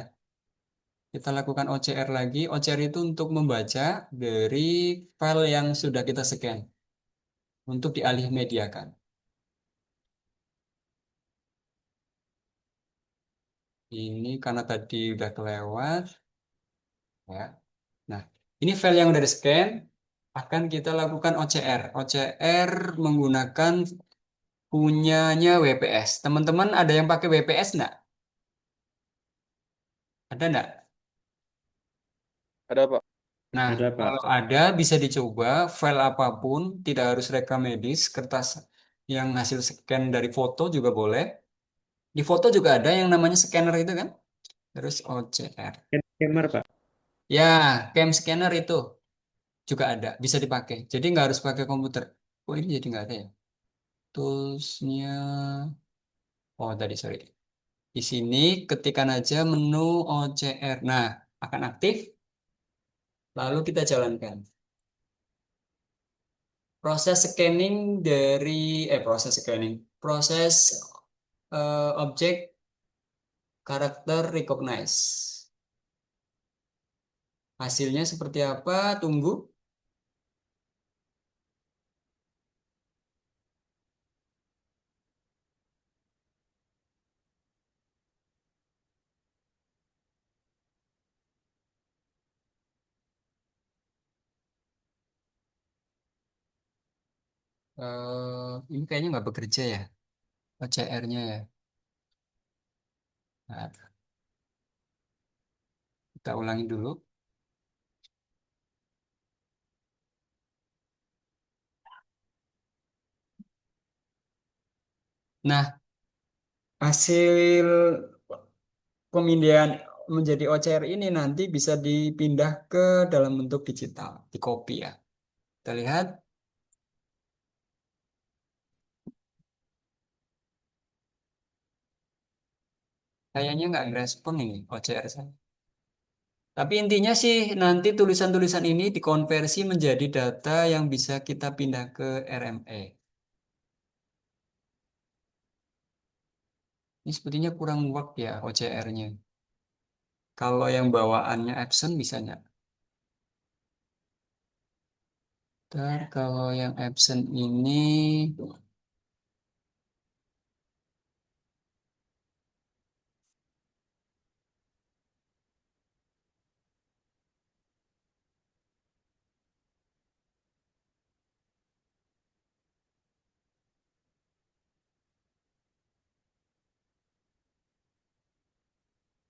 Kita lakukan OCR lagi. OCR itu untuk membaca dari file yang sudah kita scan untuk dialih mediakan. Ini karena tadi udah kelewat ya. Nah, ini file yang udah di-scan akan kita lakukan OCR. OCR menggunakan punyanya WPS. Teman-teman ada yang pakai WPS enggak? Ada enggak? Ada, Pak. Nah, Ada, Pak. kalau ada bisa dicoba file apapun, tidak harus rekam medis, kertas yang hasil scan dari foto juga boleh. Di foto juga ada yang namanya scanner itu kan? Terus OCR. Camera, Pak. Ya, cam scanner itu juga ada, bisa dipakai. Jadi nggak harus pakai komputer. Oh ini jadi nggak ada ya? Toolsnya, oh tadi sorry. Di sini ketikkan aja menu OCR. Nah, akan aktif. Lalu kita jalankan. Proses scanning proses scanning, proses objek karakter recognize. Hasilnya seperti apa? Tunggu. Ini kayaknya nggak bekerja ya, OCR-nya ya. Nah, kita ulangi dulu. Nah, hasil pemindahan menjadi OCR ini nanti bisa dipindah ke dalam bentuk digital, di copy ya. Kita lihat, kayaknya nggak respon ini OCR saya. Tapi intinya sih nanti tulisan-tulisan ini dikonversi menjadi data yang bisa kita pindah ke RME. Ini sepertinya kurang work ya OCR-nya. Kalau yang bawaannya Epson bisa nggak? Ntar kalau yang Epson ini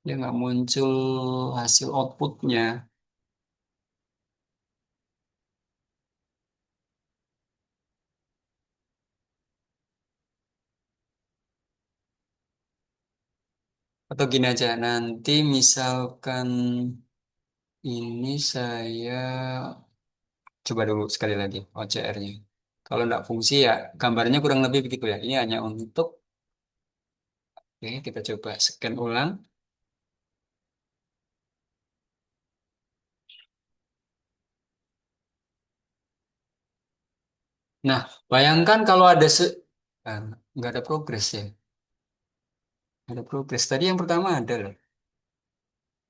dia nggak muncul hasil outputnya. Atau gini aja, nanti misalkan ini saya coba dulu sekali lagi OCR-nya. Kalau nggak fungsi ya gambarnya kurang lebih begitu ya. Ini hanya untuk, oke kita coba scan ulang. Nah, bayangkan kalau ada ah, nggak ada progres ya. Nggak ada progres. Tadi yang pertama ada loh.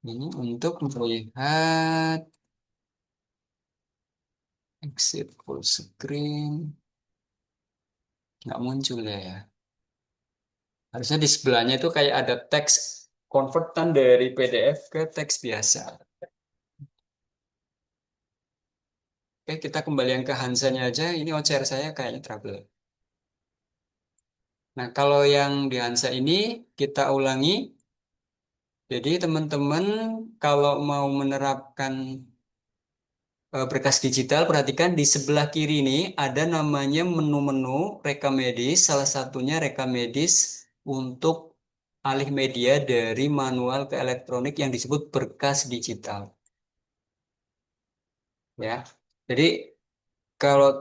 Ini untuk melihat exit full screen. Nggak muncul ya. Harusnya di sebelahnya itu kayak ada teks konvertan dari PDF ke teks biasa. Oke, kita kembalian ke Hansanya aja. Ini OCR saya kayaknya trouble. Nah, kalau yang di Hansa ini kita ulangi. Jadi teman-teman kalau mau menerapkan berkas digital, perhatikan di sebelah kiri ini ada namanya menu-menu rekam medis. Salah satunya rekam medis untuk alih media dari manual ke elektronik yang disebut berkas digital. Ya, jadi kalau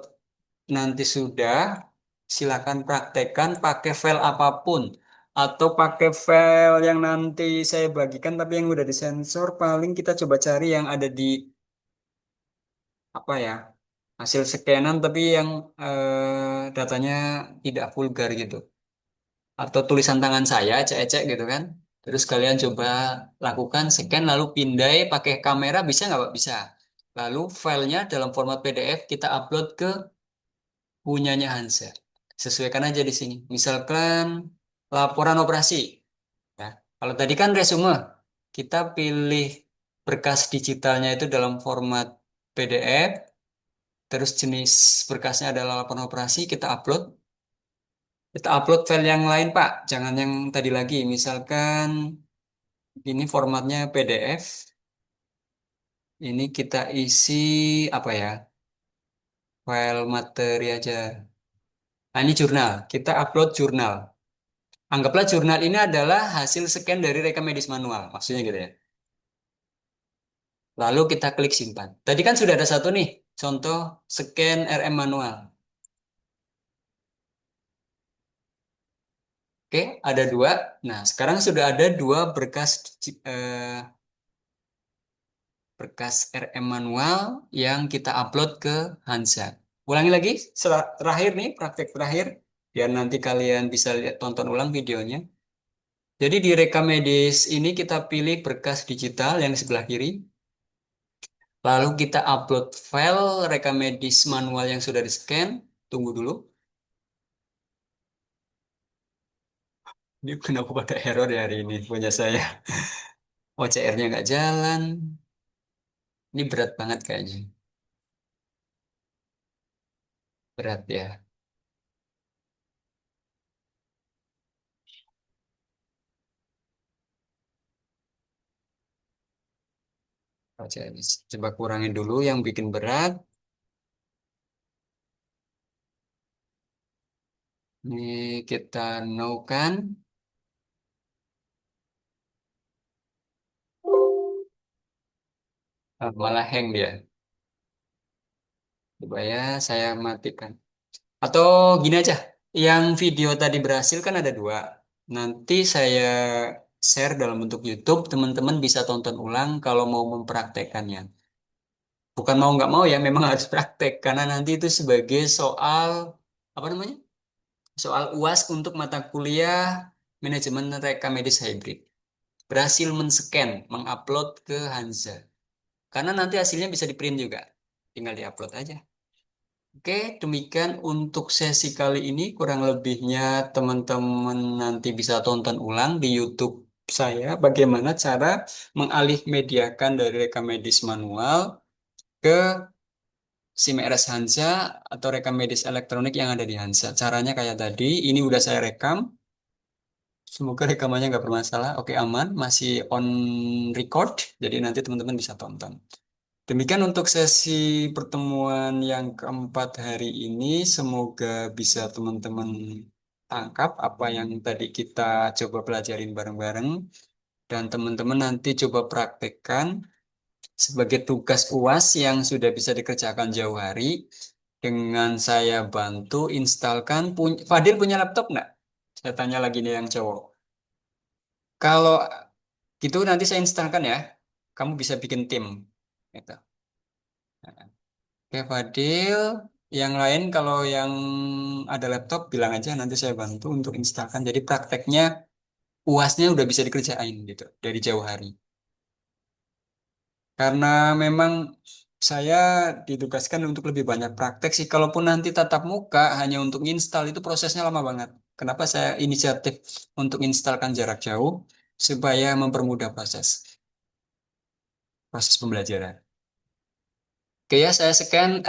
nanti sudah, silakan praktekkan pakai file apapun atau pakai file yang nanti saya bagikan tapi yang udah disensor. Paling kita coba cari yang ada di apa ya, hasil scanan tapi yang datanya tidak vulgar gitu, atau tulisan tangan saya ecek-ecek gitu kan. Terus kalian coba lakukan scan lalu pindai pakai kamera, bisa nggak Pak? Bisa. Lalu filenya dalam format PDF kita upload ke punyanya Hansa. Sesuaikan aja di sini. Misalkan laporan operasi. Ya. Kalau tadi kan resume, kita pilih berkas digitalnya itu dalam format PDF, terus jenis berkasnya adalah laporan operasi, kita upload. Kita upload file yang lain, Pak. Jangan yang tadi lagi. Misalkan ini formatnya PDF. Ini kita isi apa ya? File materi aja. Nah, ini jurnal. Kita upload jurnal. Anggaplah jurnal ini adalah hasil scan dari rekam medis manual, maksudnya gitu ya. Lalu kita klik simpan. Tadi kan sudah ada satu nih, contoh scan RM manual. Oke, ada dua. Nah, sekarang sudah ada dua berkas RM manual yang kita upload ke Hansa. Ulangi lagi, terakhir nih, praktek terakhir, biar nanti kalian bisa lihat tonton ulang videonya. Jadi di rekam medis ini kita pilih berkas digital yang di sebelah kiri. Lalu kita upload file rekam medis manual yang sudah di-scan. Tunggu dulu. Ini kenapa pada error ya hari ini punya saya. OCR-nya nggak jalan. Ini berat banget kayaknya. Berat ya. Baca ini. Coba kurangin dulu yang bikin berat. Ini kita no kan. Malah hang dia. Coba ya, saya matikan. Atau gini aja, yang video tadi berhasil kan ada dua. Nanti saya share dalam bentuk YouTube, teman-teman bisa tonton ulang kalau mau mempraktekannya. Bukan mau nggak mau ya, memang harus praktek karena nanti itu sebagai soal apa namanya? Soal UAS untuk mata kuliah manajemen rekam medis hybrid. Berhasil men-scan, mengupload ke Hansa. Karena nanti hasilnya bisa di-print juga. Tinggal di-upload aja. Oke, demikian untuk sesi kali ini. Kurang lebihnya teman-teman nanti bisa tonton ulang di YouTube saya bagaimana cara mengalih mediakan dari rekam medis manual ke SIM RS Hansa atau rekam medis elektronik yang ada di Hansa. Caranya kayak tadi, ini udah saya rekam. Semoga rekamannya nggak bermasalah. Oke, aman. Masih on record. Jadi nanti teman-teman bisa tonton. Demikian untuk sesi pertemuan yang keempat hari ini. Semoga bisa teman-teman tangkap apa yang tadi kita coba pelajarin bareng-bareng. Dan teman-teman nanti coba praktekkan sebagai tugas UAS yang sudah bisa dikerjakan jauh hari. Dengan saya bantu instalkan. Fadil punya laptop nggak? Saya tanya lagi nih yang cowok. Kalau gitu nanti saya instalkan ya. Kamu bisa bikin tim. Gitu. Oke, Fadil. Yang lain kalau yang ada laptop bilang aja nanti saya bantu untuk instalkan. Jadi prakteknya UASnya udah bisa dikerjain gitu dari jauh hari. Karena memang saya ditugaskan untuk lebih banyak praktek sih. Kalaupun nanti tatap muka hanya untuk install itu prosesnya lama banget. Kenapa saya inisiatif untuk instalkan jarak jauh supaya mempermudah proses pembelajaran. Oke ya, saya scan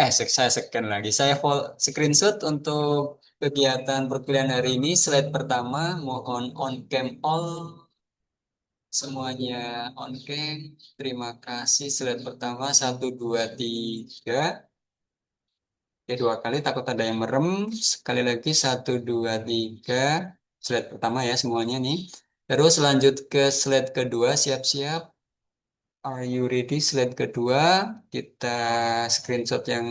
lagi. Saya screenshot untuk kegiatan perkuliahan hari ini. Slide pertama, mohon on cam all. Semuanya on cam. Terima kasih. Slide pertama, 1, 2, 3. Oke, 2 kali, takut ada yang merem. Sekali lagi, 1, 2, 3. Slide pertama ya semuanya nih. Terus lanjut ke slide kedua, siap-siap. Are you ready? Slide kedua, kita screenshot yang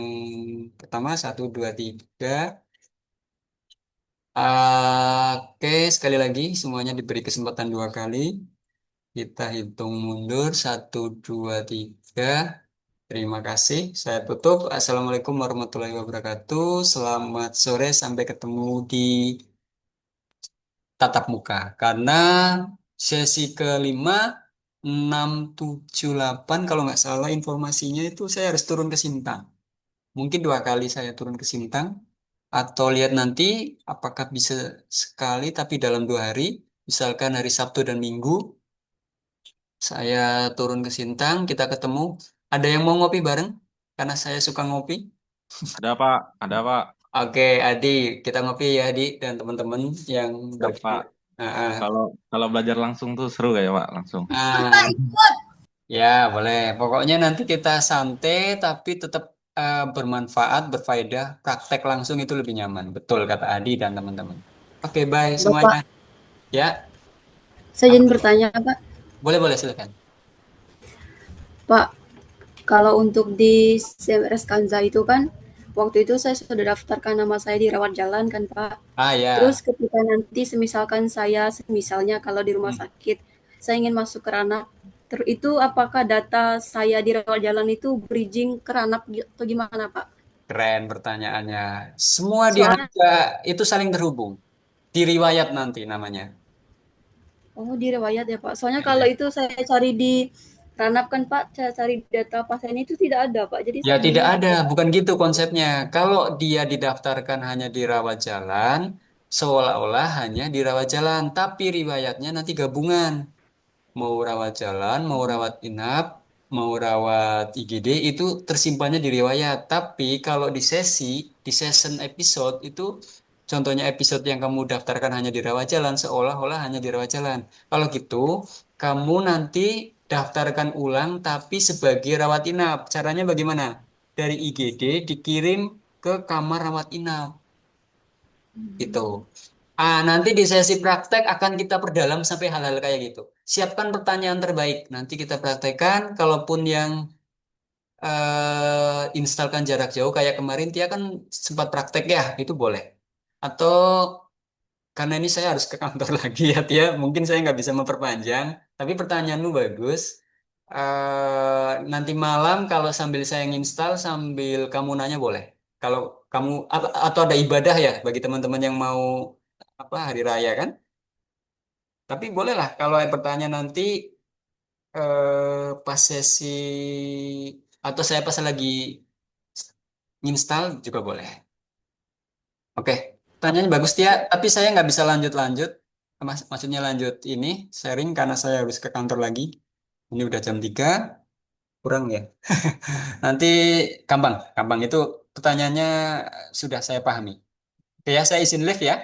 pertama, 1, 2, 3. Oke, sekali lagi semuanya diberi kesempatan 2 kali. Kita hitung mundur, 1, 2, 3. Terima kasih. Saya tutup. Assalamualaikum warahmatullahi wabarakatuh. Selamat sore, sampai ketemu di tatap muka. Karena sesi kelima 6, 7, 8 kalau nggak salah informasinya itu saya harus turun ke Sintang. Mungkin 2 kali saya turun ke Sintang. Atau lihat nanti apakah bisa sekali tapi dalam 2 hari. Misalkan hari Sabtu dan Minggu. Saya turun ke Sintang, kita ketemu. Ada yang mau ngopi bareng? Karena saya suka ngopi. Ada Pak, ada Pak. Oke, Adi, kita ngopi ya, Adi dan teman-teman yang Siap Pak. Kalau kalau belajar langsung tuh seru kayak Pak langsung. ya boleh. Pokoknya nanti kita santai tapi tetap bermanfaat, berfaedah. Praktek langsung itu lebih nyaman. Betul kata Adi dan teman-teman. Oke, bye semuanya. Bapak, Ya, saya apa izin tuh? bertanya, Pak. Boleh silakan. Pak, kalau untuk di CMRS Kanza itu kan, waktu itu saya sudah daftarkan nama saya di rawat jalan kan, Pak. Terus Ya. ketika nanti semisalkan misalnya kalau di rumah Hmm. sakit, saya ingin masuk ke ranap, itu apakah data saya di rawat jalan itu bridging ke ranap atau gimana, Pak? Keren pertanyaannya. Semua di Soalnya, harga itu saling terhubung. Di riwayat nanti namanya. oh di riwayat ya, Pak. Soalnya kalau Ya. itu saya cari di ranap kan, Pak, saya cari data pasien itu tidak ada, Pak. Jadi Ya saya tidak bingung ada, gitu. bukan gitu konsepnya. Kalau dia didaftarkan hanya di rawat jalan, seolah-olah hanya di rawat jalan, tapi riwayatnya nanti gabungan. Mau rawat jalan, mau rawat inap, mau rawat IGD itu tersimpannya di riwayat. Tapi kalau di season episode itu, contohnya episode yang kamu daftarkan hanya di rawat jalan, seolah-olah hanya di rawat jalan. Kalau gitu, kamu nanti daftarkan ulang tapi sebagai rawat inap. Caranya bagaimana? Dari IGD dikirim ke kamar rawat inap. Gitu. Nanti di sesi praktek akan kita perdalam sampai hal-hal kayak gitu. Siapkan pertanyaan terbaik. Nanti kita praktekkan. Kalaupun yang instalkan jarak jauh kayak kemarin dia kan sempat praktek ya, itu boleh. Atau karena ini saya harus ke kantor lagi ya Tia, mungkin saya nggak bisa memperpanjang. Tapi pertanyaanmu bagus. Nanti malam kalau sambil saya nginstal sambil kamu nanya boleh. Kalau kamu atau ada ibadah ya bagi teman-teman yang mau apa hari raya kan? Tapi bolehlah kalau ada pertanyaan nanti pas sesi atau saya pas lagi install juga boleh. Oke, pertanyaannya bagus Tia, tapi saya nggak bisa lanjut-lanjut. Maksudnya lanjut ini sharing karena saya harus ke kantor lagi. Ini udah jam 3 kurang ya. Nanti gampang itu pertanyaannya sudah saya pahami. Oke ya, saya izin live ya.